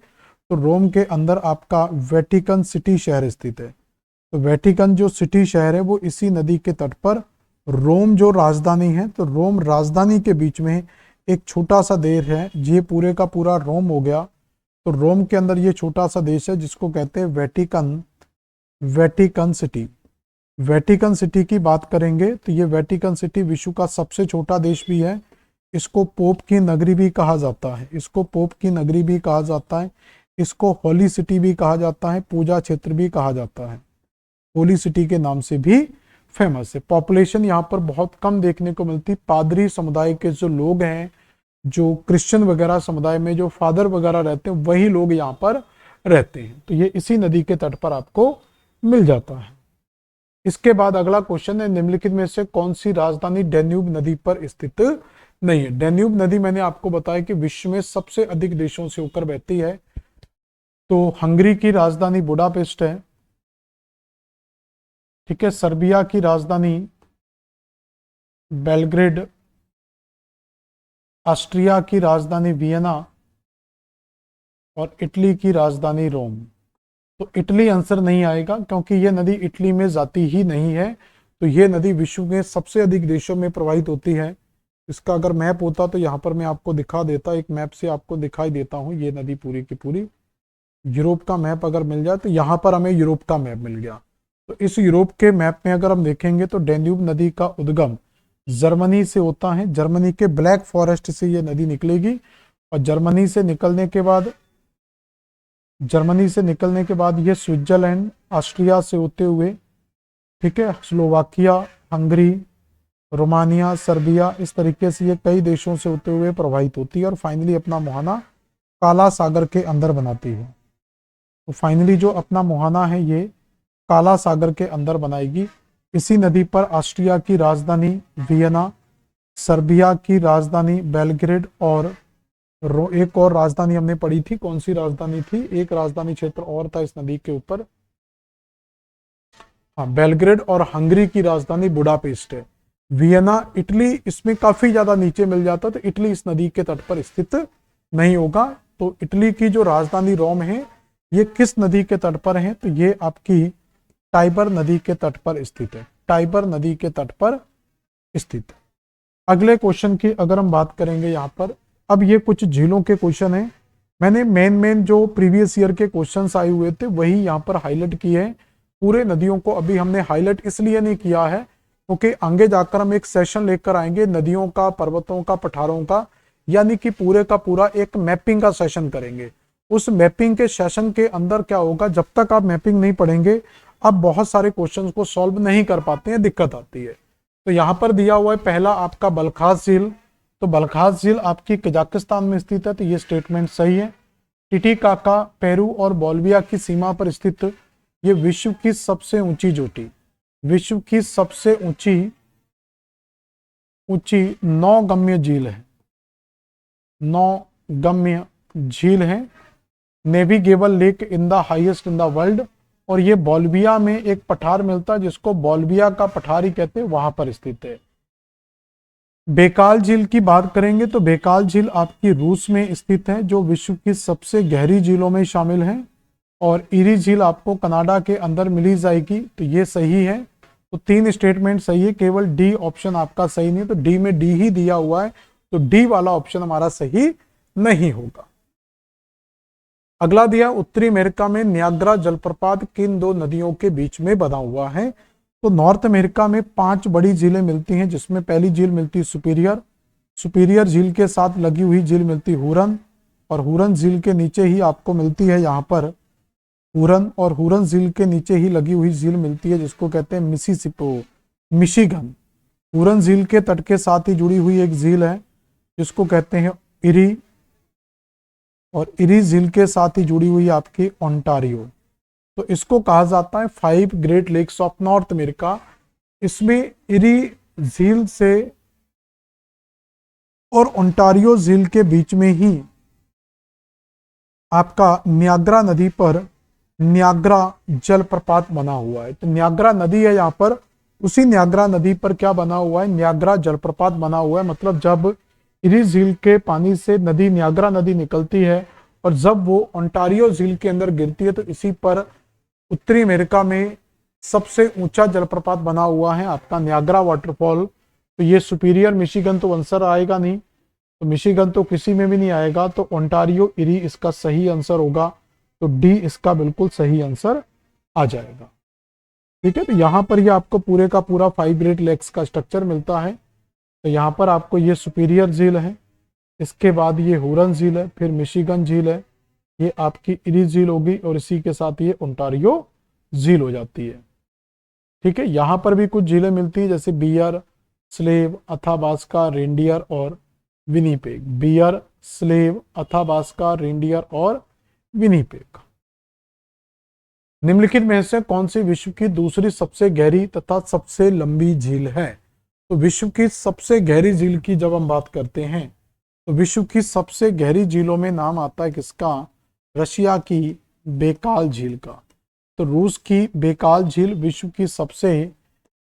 तो रोम के अंदर आपका वेटिकन सिटी शहर स्थित है। तो वेटिकन जो सिटी शहर है वो इसी नदी के तट पर, रोम जो राजधानी है, तो रोम राजधानी के बीच में एक छोटा सा देश है, ये पूरे का पूरा रोम हो गया। तो रोम के अंदर ये छोटा सा देश है जिसको कहते हैं Vatican, Vatican city. Vatican city की बात करेंगे तो ये वेटिकन सिटी विश्व का सबसे छोटा देश भी है। इसको पोप की नगरी भी कहा जाता है, इसको पोप की नगरी भी कहा जाता है, इसको होली सिटी भी कहा जाता है, पूजा क्षेत्र भी कहा जाता है, होली सिटी के नाम से भी फेमस है। पॉपुलेशन यहाँ पर बहुत कम देखने को मिलती। पादरी समुदाय के जो लोग हैं, जो क्रिश्चियन वगैरह समुदाय में जो फादर वगैरह रहते हैं, वही लोग यहाँ पर रहते हैं। तो ये इसी नदी के तट पर आपको मिल जाता है। इसके बाद अगला क्वेश्चन है, निम्नलिखित में से कौन सी राजधानी डेन्यूब नदी पर स्थित नहीं है? डेन्यूब नदी मैंने आपको बताया कि विश्व में सबसे अधिक देशों से होकर बहती है। तो हंगरी की राजधानी बुडापेस्ट है, ठीक है। सर्बिया की राजधानी बेलग्रेड, ऑस्ट्रिया की राजधानी वियना और इटली की राजधानी रोम। तो इटली आंसर नहीं आएगा क्योंकि यह नदी इटली में जाती ही नहीं है। तो यह नदी विश्व में सबसे अधिक देशों में प्रवाहित होती है। इसका अगर मैप होता तो यहाँ पर मैं आपको दिखा देता, एक मैप से आपको दिखाई देता हूँ ये नदी पूरी की पूरी। यूरोप का मैप अगर मिल जाए तो यहाँ पर हमें यूरोप का मैप मिल गया। तो इस यूरोप के मैप में अगर हम देखेंगे तो डेन्यूब नदी का उद्गम जर्मनी से होता है। जर्मनी के ब्लैक फॉरेस्ट से ये नदी निकलेगी और जर्मनी से निकलने के बाद ये स्विट्जरलैंड, ऑस्ट्रिया से होते हुए, ठीक है, स्लोवाकिया, हंगरी, रोमानिया, सर्बिया, इस तरीके से ये कई देशों से होते हुए प्रवाहित होती है और फाइनली अपना मुहाना काला सागर के अंदर बनाती है। तो फाइनली जो अपना मुहाना है ये काला सागर के अंदर बनाएगी। इसी नदी पर ऑस्ट्रिया की राजधानी वियना, सर्बिया की राजधानी बेलग्रेड और एक और राजधानी हमने पढ़ी थी, कौन सी राजधानी थी, एक राजधानी क्षेत्र और था इस नदी के ऊपर, हाँ, बेलग्रेड, और हंगरी की राजधानी बुडापेस्ट है। वियना इटली इसमें काफी ज्यादा नीचे मिल जाता, तो इटली इस नदी के तट पर स्थित नहीं होगा। तो इटली की जो राजधानी रोम है ये किस नदी के तट पर है, तो ये आपकी टाइबर नदी के तट पर स्थित है। टाइबर नदी के तट पर स्थित है। अगले क्वेश्चन की अगर हम बात करेंगे यहाँ पर, अब ये कुछ झीलों के क्वेश्चन है। मैंने मेन जो प्रीवियस ईयर के क्वेश्चंस आए हुए थे वही यहाँ पर हाईलाइट किए हैं। पूरे नदियों को अभी हमने हाईलाइट इसलिए नहीं किया है क्योंकि आगे जाकर हम एक सेशन लेकर आएंगे नदियों का, पर्वतों का, पठारों का, यानी कि पूरे का पूरा एक मैपिंग का सेशन करेंगे। उस मैपिंग के सेशन के अंदर क्या होगा, जब तक आप मैपिंग नहीं पढ़ेंगे आप बहुत सारे क्वेश्चंस को सॉल्व नहीं कर पाते हैं, दिक्कत आती है। तो यहाँ पर दिया हुआ है पहला आपका बलखास झील। तो बलखास झील आपकी कजाकिस्तान में स्थित है, तो ये स्टेटमेंट सही है। टिटिकाका पेरू और बोलिविया की सीमा पर स्थित ये विश्व की सबसे ऊंची चोटी, विश्व की सबसे ऊंची नौगम्य झील है, नौगम्य झील है। Navigable lake in the highest in the world, और ये बोलिविया में एक पठार मिलता है जिसको बोलिविया का पठार ही कहते हैं, वहां पर स्थित है। बेकाल झील की बात करेंगे तो बेकाल झील आपकी रूस में स्थित है जो विश्व की सबसे गहरी झीलों में शामिल है। और इरी झील आपको कनाडा के अंदर मिली जाएगी, तो ये सही है। तो 3 स्टेटमेंट सही है, केवल डी ऑप्शन आपका सही नहीं, तो डी में डी ही दिया हुआ है, तो डी वाला ऑप्शन हमारा सही नहीं होगा। अगला दिया उत्तरी अमेरिका में नियाग्रा जलप्रपात किन 2 नदियों के बीच में बना हुआ है। तो नॉर्थ अमेरिका में 5 बड़ी झीलें मिलती हैं, जिसमें पहली झील मिलती है सुपीरियर झील के साथ लगी हुई झील मिलती हुरन, और हुरन झील के नीचे ही आपको मिलती है यहाँ पर हुरन, और हुरन झील के नीचे ही लगी हुई झील मिलती है जिसको कहते हैं मिशिगन। हुरन झील के तट के साथ ही जुड़ी हुई एक झील है जिसको कहते हैं इरी, और इरी झील के साथ ही जुड़ी हुई आपकी ओंटारियो। तो इसको कहा जाता है 5 great lakes of North America. इसमें इरी झील से और ओंटारियो झील के बीच में ही आपका नियाग्रा नदी पर नियाग्रा जलप्रपात बना हुआ है। तो नियाग्रा नदी है यहाँ पर, उसी नियाग्रा नदी पर क्या बना हुआ है, नियाग्रा जलप्रपात बना हुआ है। मतलब जब इरी झील के पानी से नदी नियाग्रा नदी निकलती है और जब वो ओंटारियो झील के अंदर गिरती है, तो इसी पर उत्तरी अमेरिका में सबसे ऊंचा जलप्रपात बना हुआ है आपका नियाग्रा वाटरफॉल। तो ये सुपीरियर मिशिगन तो आंसर आएगा नहीं, तो मिशिगन तो किसी में भी नहीं आएगा, तो ओंटारियो इरी इसका सही आंसर होगा। तो डी इसका बिल्कुल सही आंसर आ जाएगा। ठीक है, तो यहाँ पर ये आपको पूरे का पूरा 5 ग्रेट लेक्स का स्ट्रक्चर मिलता है। तो यहाँ पर आपको ये सुपीरियर झील है, इसके बाद ये हुरन झील है, फिर मिशिगन झील है, ये आपकी इरी झील होगी, और इसी के साथ ये ओंटारियो झील हो जाती है। ठीक है, यहाँ पर भी कुछ झीलें मिलती हैं जैसे बियर, स्लेव, अथाबास्का, रेंडियर और Winnipeg. Bear, Slave, Athabasca, Reindeer और विनीपेग। निम्नलिखित में से कौन सी विश्व की दूसरी सबसे गहरी तथा सबसे लंबी झील है। तो विश्व की सबसे गहरी झील की जब हम बात करते हैं तो विश्व की सबसे गहरी झीलों में नाम आता है किसका, रशिया की बेकाल झील का। तो रूस की बेकाल झील विश्व की सबसे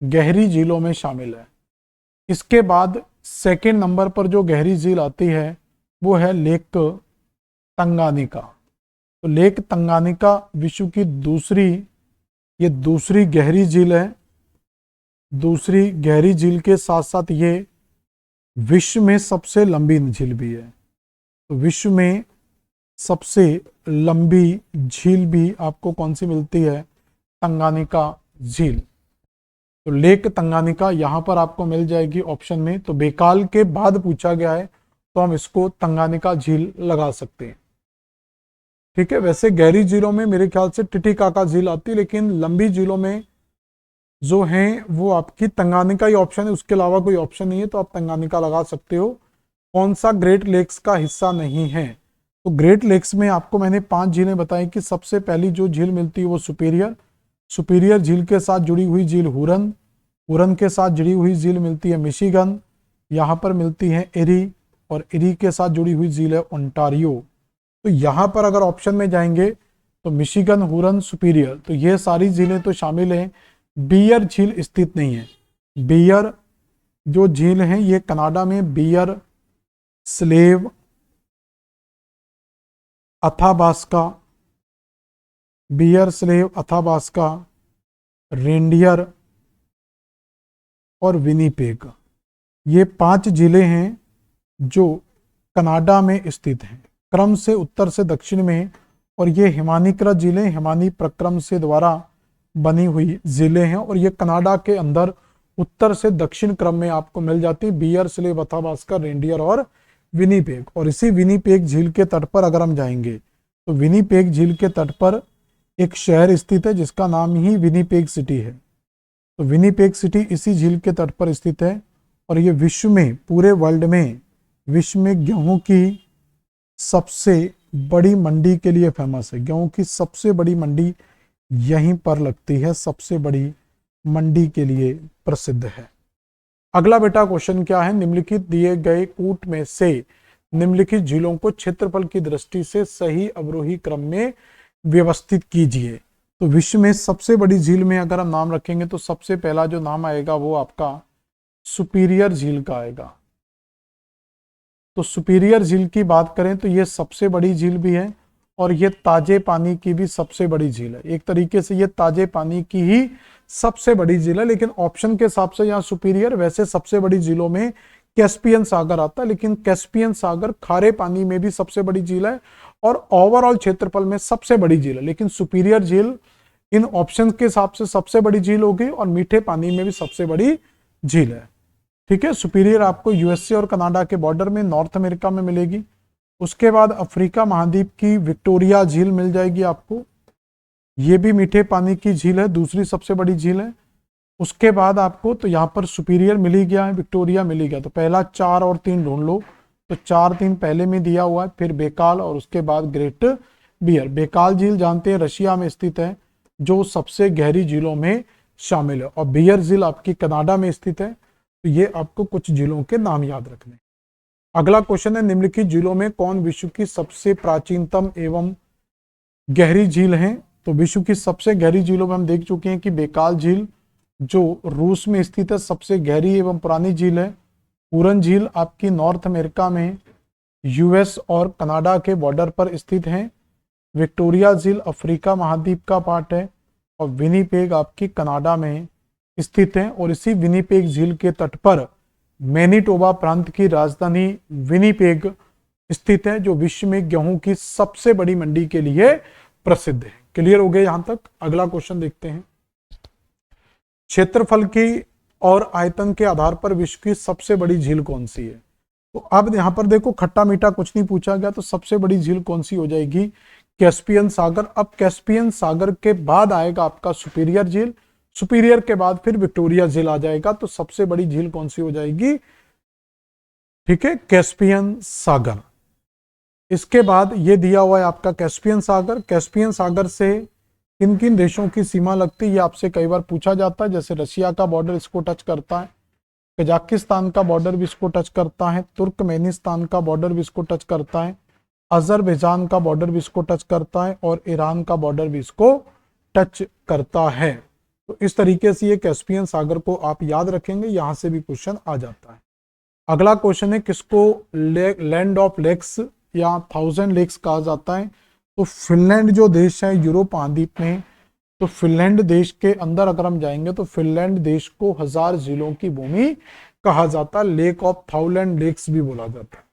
गहरी झीलों में शामिल है। इसके बाद सेकंड नंबर पर जो गहरी झील आती है वो है लेक तंगानिका। तो लेक तंगानिका विश्व की दूसरी गहरी झील है। दूसरी गहरी झील के साथ साथ ये विश्व में सबसे लंबी झील भी है। तो विश्व में सबसे लंबी झील भी आपको कौन सी मिलती है? तंगानिका झील। तो लेक तंगानिका यहां पर आपको मिल जाएगी ऑप्शन में। तो बेकाल के बाद पूछा गया है तो हम इसको तंगानिका झील लगा सकते हैं। ठीक है, वैसे गहरी झीलों में मेरे ख्याल से टिटिकाका झील आती है, लेकिन लंबी झीलों में जो हैं वो आपकी तंगानिका ही ऑप्शन है, उसके अलावा कोई ऑप्शन नहीं है, तो आप तंगानिका लगा सकते हो। कौन सा ग्रेट लेक्स का हिस्सा नहीं है? तो ग्रेट लेक्स में आपको मैंने 5 झीलें बताई कि सबसे पहली जो झील मिलती है वो सुपीरियर झील के साथ जुड़ी हुई झील हुरन के साथ जुड़ी हुई झील मिलती है मिशिगन, यहाँ पर मिलती है एरी, और एरी के साथ जुड़ी हुई झील है ओंटारियो। तो यहाँ पर अगर ऑप्शन में जाएंगे तो मिशिगन, हुरन, सुपीरियर, तो ये सारी झीलें तो शामिल हैं। बियर झील स्थित नहीं है। बियर जो झील है ये कनाडा में बियर, स्लेव, अथाबास्का, रेंडियर और विनीपेग, ये 5 जिले हैं जो कनाडा में स्थित हैं, क्रम से उत्तर से दक्षिण में। और ये हिमानीकृत जिले, हिमानी प्रक्रम से द्वारा बनी हुई जिले हैं, और ये कनाडा के अंदर उत्तर से दक्षिण क्रम में आपको मिल जाती है। बियर, स्लेव, अथाबास्का, रेंडियर और विनीपेग। और इसी विनीपेग झील के तट पर अगर हम जाएंगे तो विनीपेग झील के तट पर एक शहर स्थित है जिसका नाम ही विनीपेग सिटी है। तो विनीपेग सिटी इसी झील के तट पर स्थित है, और ये विश्व में, पूरे वर्ल्ड में विश्व में गेहूं की सबसे बड़ी मंडी के लिए फेमस है। गेहूं की सबसे बड़ी मंडी यहीं पर लगती है, सबसे बड़ी मंडी के लिए प्रसिद्ध है। अगला बेटा क्वेश्चन क्या है? निम्नलिखित दिए गए कूट में से निम्नलिखित झीलों को क्षेत्रफल की दृष्टि से सही अवरोही क्रम में व्यवस्थित कीजिए। तो विश्व में सबसे बड़ी झील में अगर हम नाम रखेंगे तो सबसे पहला जो नाम आएगा वो आपका सुपीरियर झील का आएगा। तो सुपीरियर झील की बात करें तो ये सबसे बड़ी झील भी है, और ये ताजे पानी की भी सबसे बड़ी झील है। एक तरीके से ये ताजे पानी की ही सबसे बड़ी झील है, लेकिन ऑप्शन के हिसाब से यहाँ सुपीरियर, वैसे सबसे बड़ी झीलों में कैस्पियन सागर आता है, लेकिन कैस्पियन सागर खारे पानी में भी सबसे बड़ी झील है और ओवरऑल क्षेत्रफल में सबसे बड़ी झील है। लेकिन सुपीरियर झील इन ऑप्शन के हिसाब से सबसे बड़ी झील होगी, और मीठे पानी में भी सबसे बड़ी झील है। ठीक है, सुपीरियर आपको यूएसए और कनाडा के बॉर्डर में नॉर्थ अमेरिका में मिलेगी। उसके बाद अफ्रीका महाद्वीप की विक्टोरिया झील मिल जाएगी आपको, ये भी मीठे पानी की झील है, दूसरी सबसे बड़ी झील है। उसके बाद आपको तो यहाँ पर सुपीरियर मिल ही गया है, विक्टोरिया मिल ही गया, तो पहला 4 और 3 ढूंढ लो। तो 4, 3 पहले में दिया हुआ है, फिर बेकाल और उसके बाद ग्रेट बियर। बेकाल झील जानते हैं रशिया में स्थित है, जो सबसे गहरी झीलों में शामिल है, और बियर झील आपकी कनाडा में स्थित है। तो ये आपको कुछ झीलों के नाम याद रखने। अगला क्वेश्चन है, निम्नलिखित झीलों में कौन विश्व की सबसे प्राचीनतम एवं गहरी झील है? तो विश्व की सबसे गहरी झीलों में हम देख चुके हैं कि बेकाल झील जो रूस में स्थित है सबसे गहरी एवं पुरानी झील है। हुरन झील आपकी नॉर्थ अमेरिका में यूएस और कनाडा के बॉर्डर पर स्थित है। विक्टोरिया झील अफ्रीका महाद्वीप का पार्ट है, और विनीपेग आपकी कनाडा में स्थित है। और इसी विनीपेग झील के तट पर मैनीटोबा प्रांत की राजधानी विनीपेग स्थित है, जो विश्व में गेहूं की सबसे बड़ी मंडी के लिए प्रसिद्ध है। क्लियर हो गए यहां तक? अगला क्वेश्चन देखते हैं। क्षेत्रफल की और आयतन के आधार पर विश्व की सबसे बड़ी झील कौन सी है? तो अब यहां पर देखो खट्टा मीठा कुछ नहीं पूछा गया, तो सबसे बड़ी झील कौन सी हो जाएगी? कैस्पियन सागर। अब कैस्पियन सागर के बाद आएगा आपका सुपीरियर झील, सुपीरियर के बाद फिर विक्टोरिया झील आ जाएगा। तो सबसे बड़ी झील कौन सी हो जाएगी? ठीक है, कैस्पियन सागर। इसके बाद ये दिया हुआ है आपका कैस्पियन सागर। कैस्पियन सागर से किन किन देशों की सीमा लगती है ये आपसे कई बार पूछा जाता है। जैसे रशिया का बॉर्डर इसको टच करता है, कजाकिस्तान का बॉर्डर भी इसको टच करता है, तुर्कमेनिस्तान का बॉर्डर भी इसको टच करता है, अजरबैजान का बॉर्डर भी इसको टच करता है, और ईरान का बॉर्डर भी इसको टच करता है। तो इस तरीके से ये कैस्पियन सागर को आप याद रखेंगे, यहां से भी क्वेश्चन आ जाता है। अगला क्वेश्चन है किसको लैंड ऑफ लेक्स या 1000 लेक्स कहा जाता है? तो फिनलैंड जो देश है यूरोप महाद्वीप में, तो फिनलैंड देश के अंदर अगर हम जाएंगे तो फिनलैंड देश को 1000 झीलों की भूमि कहा जाता है, लेक ऑफ 1000 लेक्स भी बोला जाता है।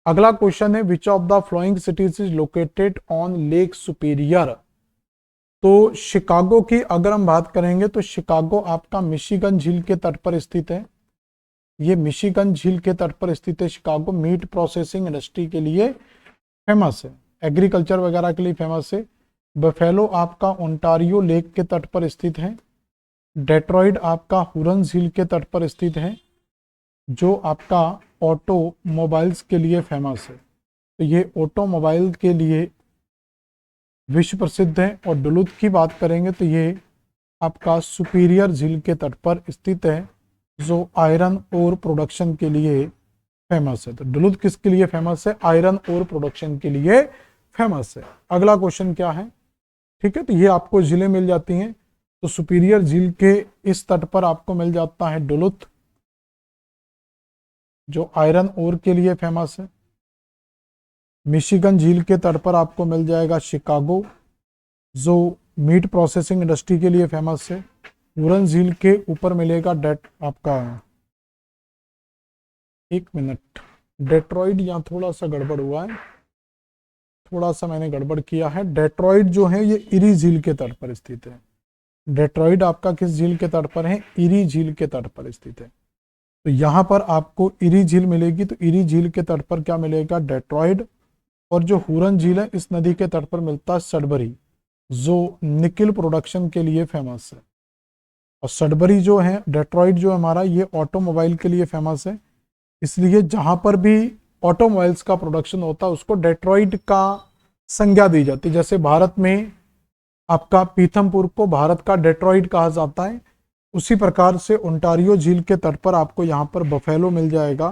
अगला क्वेश्चन है which of the flowing cities is located on lake superior? तो शिकागो की अगर हम बात करेंगे तो शिकागो आपका मिशिगन झील के तट पर स्थित है। ये मिशिगन झील के तट पर स्थित है शिकागो। मीट प्रोसेसिंग इंडस्ट्री के लिए फेमस है, एग्रीकल्चर वगैरह के लिए फेमस है। बफेलो आपका ओंटारियो लेक के तट पर स्थित है। डेट्रॉइड आपका हुरन झील के तट पर स्थित है, जो आपका ऑटोमोबाइल्स के लिए फेमस है। तो ये ऑटोमोबाइल के लिए विश्व प्रसिद्ध है। और डुलुथ की बात करेंगे तो ये आपका सुपीरियर झील के तट पर स्थित है, जो आयरन ओर प्रोडक्शन के लिए फेमस है। तो डुलुथ किसके लिए फेमस है? आयरन ओर प्रोडक्शन के लिए फेमस है। अगला क्वेश्चन क्या है? ठीक है, तो ये आपको झीलें मिल जाती हैं। तो सुपीरियर झील के इस तट पर आपको मिल जाता है डुलुथ, जो आयरन ओर के लिए फेमस है। मिशिगन झील के तट पर आपको मिल जाएगा शिकागो, जो मीट प्रोसेसिंग इंडस्ट्री के लिए फेमस है। हुरन झील के ऊपर मिलेगा आपका, एक मिनट, डेट्रॉइड यहाँ थोड़ा सा गड़बड़ हुआ है, थोड़ा सा मैंने गड़बड़ किया है। डेट्रॉइड जो है ये इरी झील के तट पर स्थित है। डेट्रॉइड आपका किस झील के तट पर है? इरी झील के तट पर स्थित है। तो यहाँ पर आपको इरी झील मिलेगी। तो इरी झील के तट पर क्या मिलेगा? डेट्रॉइड। और जो हुरन झील है इस नदी के तट पर मिलता है सडबरी, जो निकिल प्रोडक्शन के लिए फेमस है। और सडबरी जो है, डेट्रॉइड जो हमारा, ये ऑटोमोबाइल के लिए फेमस है। इसलिए जहां पर भी ऑटोमोबाइल्स का प्रोडक्शन होता है उसको डेट्रॉइड का संज्ञा दी जाती है। जैसे भारत में आपका पीथमपुर को भारत का डेट्रॉइड कहा जाता है, उसी प्रकार से ओंटारियो झील के तट पर आपको यहाँ पर बफेलो मिल जाएगा।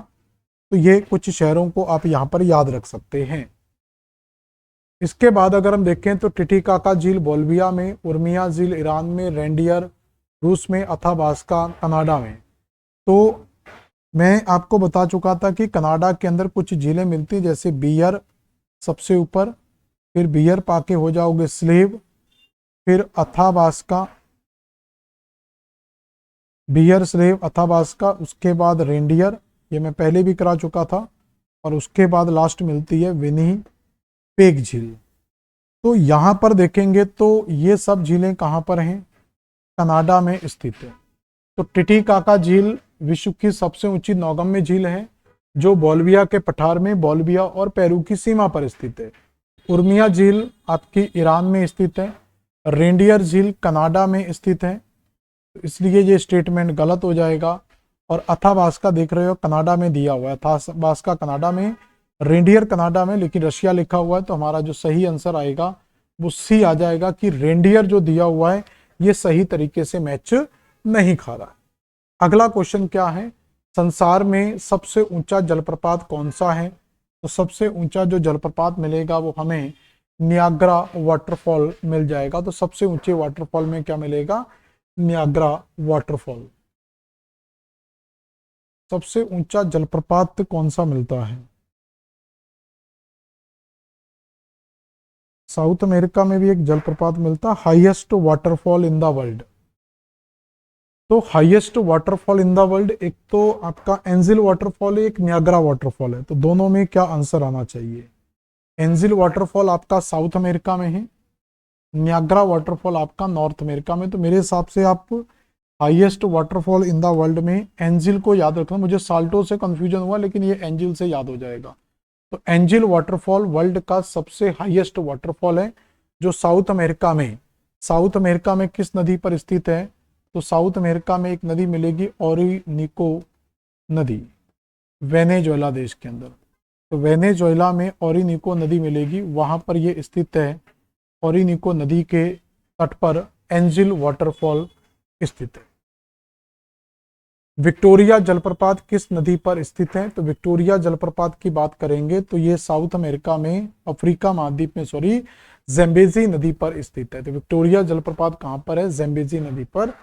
तो ये कुछ शहरों को आप यहाँ पर याद रख सकते हैं। इसके बाद अगर हम देखें तो टिटिकाका झील बोल्विया में, उर्मिया झील ईरान में, रेंडियर रूस में, अथाबास्का कनाडा में। तो मैं आपको बता चुका था कि कनाडा के अंदर कुछ झीलें मिलती हैं, जैसे बियर सबसे ऊपर, फिर बियर पाके हो जाओगे स्लेव, फिर अथाबास्का, बियर स्लेव अथाबास्का, उसके बाद रेंडियर, ये मैं पहले भी करा चुका था। और उसके बाद लास्ट मिलती है विनिपेग झील। तो यहाँ पर देखेंगे तो ये सब झीलें कहाँ पर हैं? कनाडा में स्थित है। तो टिटिकाका झील विश्व की सबसे ऊंची नौगम्य झील है, जो बोल्विया के पठार में बोल्विया और पेरू की सीमा पर स्थित है। उर्मिया झील आपकी ईरान में स्थित है। रेंडियर झील कनाडा में स्थित है, इसलिए ये स्टेटमेंट गलत हो जाएगा। और अथाबास्का देख रहे हो कनाडा में दिया हुआ है, अथाबास्का कनाडा में, रेंडियर कनाडा में, लेकिन रशिया लिखा हुआ है। तो हमारा जो सही आंसर आएगा वो सी आ जाएगा कि रेंडियर जो दिया हुआ है ये सही तरीके से मैच नहीं खा रहा है। अगला क्वेश्चन क्या है? संसार में सबसे ऊंचा जलप्रपात कौन सा है? तो सबसे ऊंचा जो जलप्रपात मिलेगा वो हमें नियाग्रा वाटरफॉल मिल जाएगा। तो सबसे ऊंचे वाटरफॉल में क्या मिलेगा? Niagara waterfall. सबसे ऊंचा जलप्रपात कौन सा मिलता है? साउथ अमेरिका में भी एक जलप्रपात मिलता है, highest waterfall in the world. तो highest waterfall in the world एक तो आपका एंजिल वाटरफॉल है, एक नियाग्रा वाटरफॉल है। तो दोनों में क्या आंसर आना चाहिए? एंजिल वाटरफॉल आपका साउथ अमेरिका में है, नियाग्रा वाटरफॉल आपका नॉर्थ अमेरिका में। तो मेरे हिसाब से आप highest waterfall in the world में एंजिल को याद रखना। मुझे साल्टो से कंफ्यूजन हुआ, लेकिन ये एंजिल से याद हो जाएगा। तो एंजिल वाटरफॉल वर्ल्ड का सबसे हाईएस्ट वाटरफॉल है, जो साउथ अमेरिका में, साउथ अमेरिका में किस नदी पर स्थित है? तो साउथ अमेरिका में एक नदी मिलेगी, ओरिनिको नदी, वेनेजुएला देश के अंदर। तो वेनेजुएला में ओरिनिको नदी मिलेगी, वहां पर ये स्थित है। ओरिनिको नदी के तट पर एंजिल वाटरफॉल स्थित है। विक्टोरिया जलप्रपात किस नदी पर स्थित है? तो विक्टोरिया जलप्रपात की बात करेंगे तो ये साउथ अमेरिका में, अफ्रीका महाद्वीप में, सॉरी, ज़ैम्बेज़ी नदी पर स्थित है। तो विक्टोरिया जलप्रपात कहां पर है? ज़ैम्बेज़ी नदी पर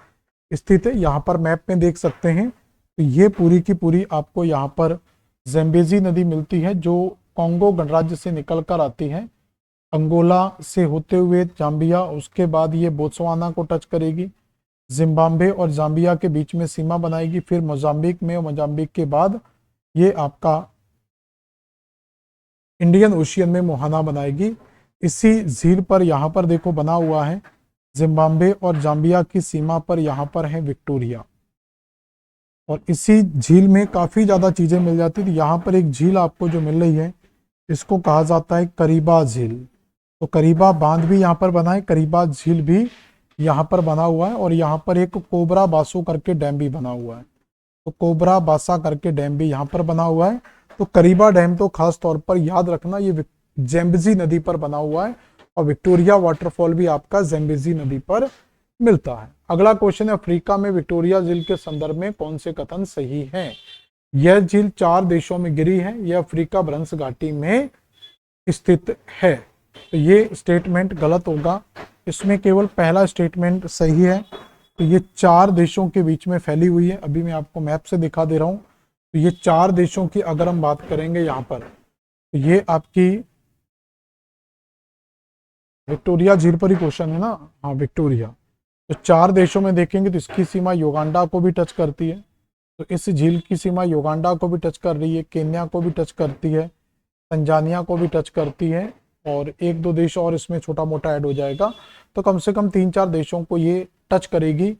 स्थित है। यहाँ पर मैप में देख सकते हैं तो ये पूरी की पूरी आपको यहाँ पर ज़ैम्बेज़ी नदी मिलती है जो कॉन्गो गणराज्य से निकल कर आती है, अंगोला से होते हुए जाम्बिया, उसके बाद ये बोत्सवाना को टच करेगी, जिम्बाब्वे और जाम्बिया के बीच में सीमा बनाएगी, फिर मोजाम्बिक में, और मोजाम्बिक के बाद ये आपका इंडियन ओशियन में मुहाना बनाएगी। इसी झील पर यहाँ पर देखो बना हुआ है, जिम्बाब्वे और जाम्बिया की सीमा पर यहाँ पर है विक्टोरिया, और इसी झील में काफ़ी ज़्यादा चीज़ें मिल जाती थी। यहाँ पर एक झील आपको जो मिल रही है इसको कहा जाता है करीबा झील। तो करीबा बांध भी यहाँ पर बना है, करीबा झील भी यहाँ पर बना हुआ है, और यहाँ पर एक कोबरा बासो करके डैम भी बना हुआ है। तो कोबरा बासा करके डैम भी यहाँ पर बना हुआ है। तो करीबा डैम तो खास तौर पर याद रखना, ये ज़ैम्बेज़ी नदी पर बना हुआ है, और विक्टोरिया वाटरफॉल भी आपका ज़ैम्बेज़ी नदी पर मिलता है। अगला क्वेश्चन है, अफ्रीका में विक्टोरिया झील के संदर्भ में कौन से कथन सही हैं? यह झील 4 देशों में गिरी है, यह अफ्रीका भ्रंश घाटी में स्थित है। तो ये स्टेटमेंट गलत होगा, इसमें केवल पहला स्टेटमेंट सही है। तो ये 4 देशों के बीच में फैली हुई है, अभी मैं आपको मैप से दिखा दे रहा हूँ। तो ये 4 देशों की अगर हम बात करेंगे यहाँ पर, तो ये आपकी विक्टोरिया झील पर ही क्वेश्चन है ना, हाँ विक्टोरिया। तो 4 देशों में देखेंगे तो इसकी सीमा युगांडा को भी टच करती है, तो इस झील की सीमा युगांडा को भी टच कर रही है, केन्या को भी टच करती है, तंजानिया को भी टच करती है, और 1-2 देश और इसमें छोटा मोटा ऐड हो जाएगा। तो कम से कम 3-4 देशों को ये टच करेगी।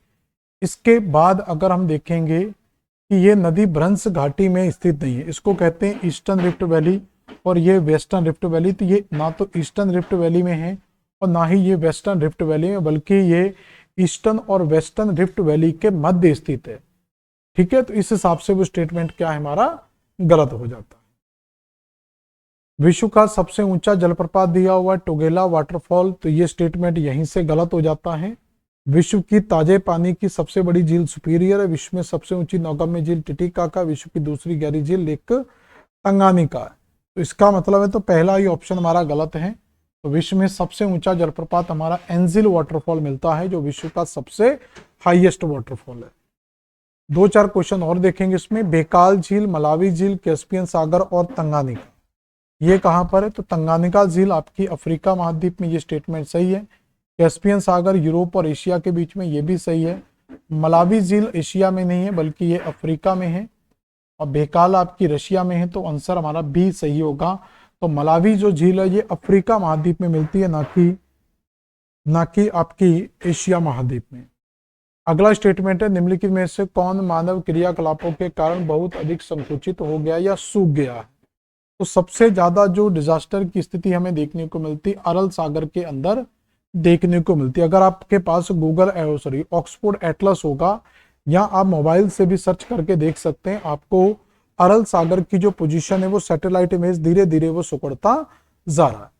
इसके बाद अगर हम देखेंगे कि ये नदी भ्रंश घाटी में स्थित नहीं है, इसको कहते हैं ईस्टर्न रिफ्ट वैली और ये वेस्टर्न रिफ्ट वैली। तो ये ना तो ईस्टर्न रिफ्ट वैली में है और ना ही ये वेस्टर्न रिफ्ट वैली में, बल्कि ये ईस्टर्न और वेस्टर्न रिफ्ट वैली के मध्य स्थित है। ठीक है, तो इस हिसाब से वो स्टेटमेंट क्या है हमारा, गलत हो जाता है। विश्व का सबसे ऊंचा जलप्रपात दिया हुआ टोगेला वाटरफॉल, तो ये स्टेटमेंट यहीं से गलत हो जाता है। विश्व की ताजे पानी की सबसे बड़ी झील सुपीरियर है, विश्व में सबसे ऊंची नौगम्य झील टिटिकाका, विश्व की दूसरी गहरी झील लेक तंगानिका है। तो इसका मतलब है तो पहला ही ऑप्शन हमारा गलत है। तो विश्व में सबसे ऊंचा जलप्रपात हमारा एंजिल वाटरफॉल मिलता है, जो विश्व का सबसे हाईएस्ट वाटरफॉल है। 2-4 क्वेश्चन और देखेंगे इसमें। बेकाल झील, मलावी झील, कैस्पियन सागर और तंगानिका, ये कहाँ पर है? तो तंगानिका झील आपकी अफ्रीका महाद्वीप में, ये स्टेटमेंट सही है। कैस्पियन सागर यूरोप और एशिया के बीच में, ये भी सही है। मलावी झील एशिया में नहीं है बल्कि ये अफ्रीका में है, और बेकाल आपकी रशिया में है, तो आंसर हमारा बी सही होगा। तो मलावी जो झील है ये अफ्रीका महाद्वीप में मिलती है, ना कि आपकी एशिया महाद्वीप में। अगला स्टेटमेंट है, निम्नलिखित में से कौन मानव क्रियाकलापों के कारण बहुत अधिक संकुचित हो गया या सूख गया है? तो सबसे ज्यादा जो डिजास्टर की स्थिति हमें देखने को मिलती अरल सागर के अंदर देखने को मिलती है। अगर आपके पास गूगल ऑक्सफोर्ड एटलस होगा, या आप मोबाइल से भी सर्च करके देख सकते हैं, आपको अरल सागर की जो पोजीशन है वो सैटेलाइट इमेज धीरे धीरे वो सिकुड़ता जा रहा है।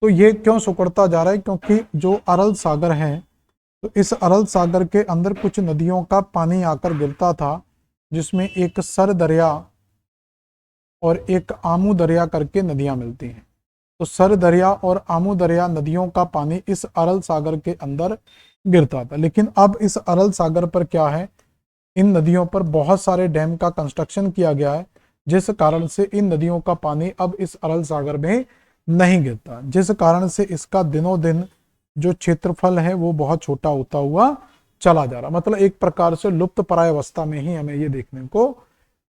तो ये क्यों सिकुड़ता जा रहा है? क्योंकि जो अरल सागर है, तो इस अरल सागर के अंदर कुछ नदियों का पानी आकर गिरता था, जिसमें एक सर दरिया और एक आमू दरिया करके नदियां मिलती हैं। तो सर दरिया और आमू दरिया नदियों का पानी इस अरल सागर के अंदर गिरता था। लेकिन अब इस अरल सागर पर क्या है, इन नदियों पर बहुत सारे डैम का कंस्ट्रक्शन किया गया है, जिस कारण से इन नदियों का पानी अब इस अरल सागर में नहीं गिरता, जिस कारण से इसका दिनों दिन जो क्षेत्रफल है वो बहुत छोटा होता हुआ चला जा रहा। मतलब एक प्रकार से लुप्त प्राय अवस्था में ही हमें ये देखने को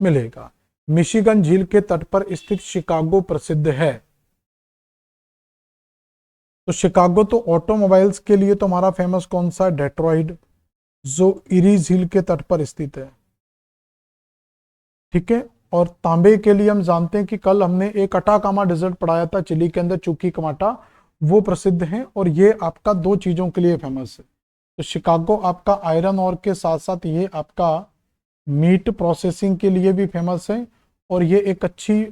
मिलेगा। मिशिगन झील के तट पर स्थित शिकागो प्रसिद्ध है। तो शिकागो तो ऑटोमोबाइल्स के लिए तो हमारा फेमस कौन सा? डेट्रॉइड, जो इरी झील के तट पर स्थित है। ठीक है, और तांबे के लिए हम जानते हैं कि कल हमने एक अटाकामा डेजर्ट पढ़ाया था चिली के अंदर, चुकी कमाटा, वो प्रसिद्ध है, और ये आपका 2 चीजों के लिए फेमस है। तो शिकागो आपका आयरन और के साथ साथ ये आपका मीट प्रोसेसिंग के लिए भी फेमस है, और ये एक अच्छी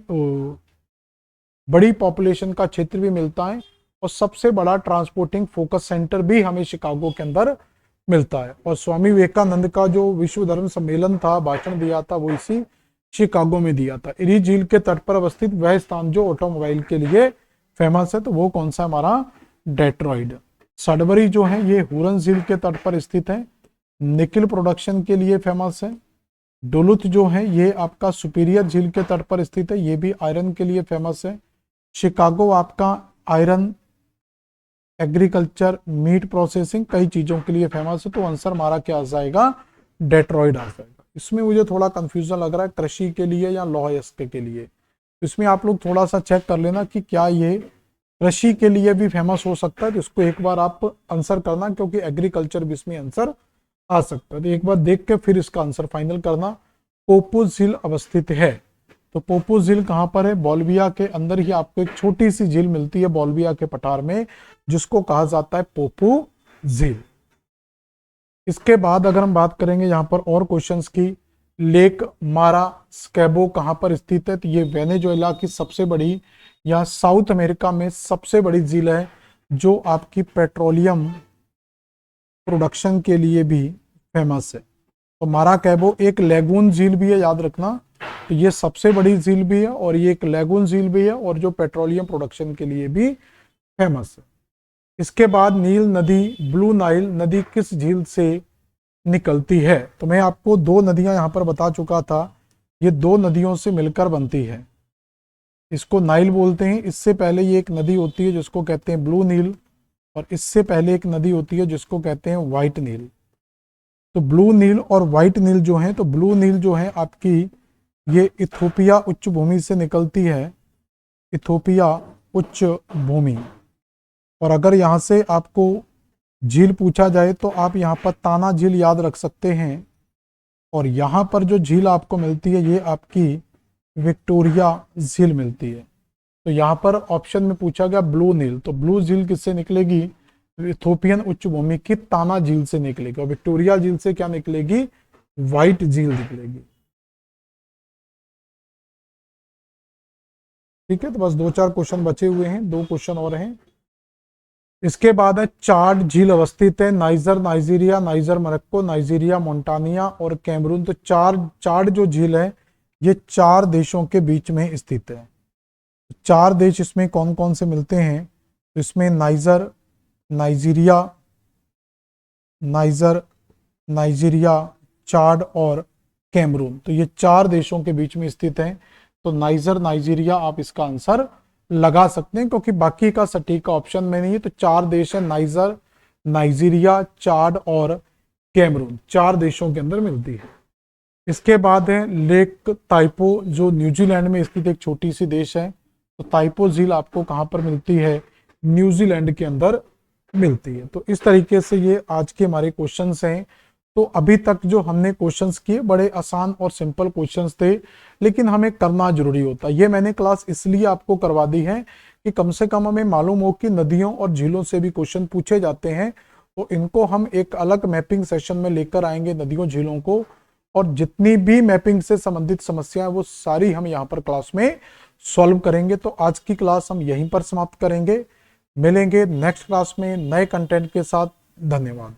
बड़ी पॉपुलेशन का क्षेत्र भी मिलता है, और सबसे बड़ा ट्रांसपोर्टिंग फोकस सेंटर भी हमें शिकागो के अंदर मिलता है। और स्वामी विवेकानंद का जो विश्व धर्म सम्मेलन था, भाषण दिया था, वो इसी शिकागो में दिया था। इरी झील के तट पर अवस्थित वह स्थान जो ऑटोमोबाइल के लिए फेमस है, तो वो कौन सा? हमारा डेट्रॉइड। सडबरी जो है ये हुरन झील के तट पर स्थित है, निकिल प्रोडक्शन के लिए फेमस है। डुलुथ जो है ये आपका सुपीरियर झील के तट पर स्थित है, ये भी आयरन के लिए फेमस है। शिकागो आपका आयरन, एग्रीकल्चर, मीट प्रोसेसिंग, कई चीजों के लिए फेमस है। तो आंसर हमारा क्या आ जाएगा, डेट्रॉइट आ जाएगा। इसमें मुझे थोड़ा कंफ्यूजन लग रहा है कृषि के लिए या लौह के लिए, इसमें आप लोग थोड़ा सा चेक कर लेना कि क्या ये कृषि के लिए भी फेमस हो सकता है। तो इसको एक बार आप आंसर करना, क्योंकि एग्रीकल्चर भी इसमें आंसर आ सकता है। तो एक बार देख के फिर इसका आंसर फाइनल करना। पोपो झील अवस्थित है, तो पोपो झील कहाँ पर है, बोल्विया के अंदर ही आपको एक छोटी सी झील मिलती है बोल्विया के पठार में, जिसको कहा जाता है पोपो झील। इसके बाद अगर हम बात करेंगे यहाँ पर और क्वेश्चंस की, लेक मारा स्कैबो कहाँ पर स्थित है, तो ये वेनेजुएला की सबसे बड़ी या साउथ अमेरिका में सबसे बड़ी झील है, जो आपकी पेट्रोलियम प्रोडक्शन के लिए भी फेमस है। तो माराकैबो एक लेगून झील भी है, याद रखना। तो ये सबसे बड़ी झील भी है और ये एक लेगून झील भी है, और जो पेट्रोलियम प्रोडक्शन के लिए भी फेमस है। इसके बाद नील नदी, ब्लू नाइल नदी किस झील से निकलती है, तो मैं आपको दो नदियां यहां पर बता चुका था, ये दो नदियों से मिलकर बनती है, इसको नाइल बोलते हैं। इससे पहले ये एक नदी होती है जिसको कहते हैं ब्लू नील, और इससे पहले एक नदी होती है जिसको कहते हैं व्हाइट नील। तो ब्लू नील और व्हाइट नील जो है, तो ब्लू नील जो है आपकी ये इथोपिया उच्च भूमि से निकलती है, इथोपिया उच्च भूमि। और अगर यहाँ से आपको झील पूछा जाए तो आप यहाँ पर ताना झील याद रख सकते हैं, और यहाँ पर जो झील आपको मिलती है ये आपकी विक्टोरिया झील मिलती है। तो यहाँ पर ऑप्शन में पूछा गया ब्लू नील, तो ब्लू झील किससे निकलेगी, इथोपियन उच्च भूमि की ताना झील से निकलेगी, और विक्टोरिया झील से क्या निकलेगी, व्हाइट झील निकलेगी। ठीक है, तो बस दो चार क्वेश्चन बचे हुए हैं, दो क्वेश्चन और हैं। इसके बाद है चाड झील अवस्थित है Niger, Nigeria, Niger Morocco, Nigeria, मोन्टानिया और कैमरून। तो चाड जो झील है ये चार देशों के बीच में स्थित है। चार देश इसमें कौन कौन से मिलते हैं, तो इसमें नाइजर, नाइजीरिया, नाइजीरिया, चाड और कैमरून, तो ये चार देशों के बीच में स्थित है। तो नाइजर, नाइजीरिया आप इसका आंसर लगा सकते हैं, क्योंकि बाकी का सटीक का ऑप्शन में नहीं है। तो चार देश है, नाइजर, नाइजीरिया, चाड और कैमरून, चार देशों के अंदर मिलती है। इसके बाद है लेक ताइपो, जो न्यूजीलैंड में स्थित एक छोटी सी देश है। तो ताइपो झील आपको कहाँ पर मिलती है, न्यूजीलैंड के अंदर मिलती है। तो इस तरीके से ये आज के हमारे क्वेश्चंस हैं। तो अभी तक जो हमने क्वेश्चंस किए बड़े आसान और सिंपल क्वेश्चंस थे, लेकिन हमें करना जरूरी होता है। ये मैंने क्लास इसलिए आपको करवा दी है कि कम से कम हमें मालूम हो कि नदियों और झीलों से भी क्वेश्चन पूछे जाते हैं। तो इनको हम एक अलग मैपिंग सेशन में लेकर आएंगे, नदियों झीलों को, और जितनी भी मैपिंग से संबंधित समस्याएं वो सारी हम यहाँ पर क्लास में सॉल्व करेंगे। तो आज की क्लास हम यहीं पर समाप्त करेंगे, मिलेंगे नेक्स्ट क्लास में नए कंटेंट के साथ। धन्यवाद।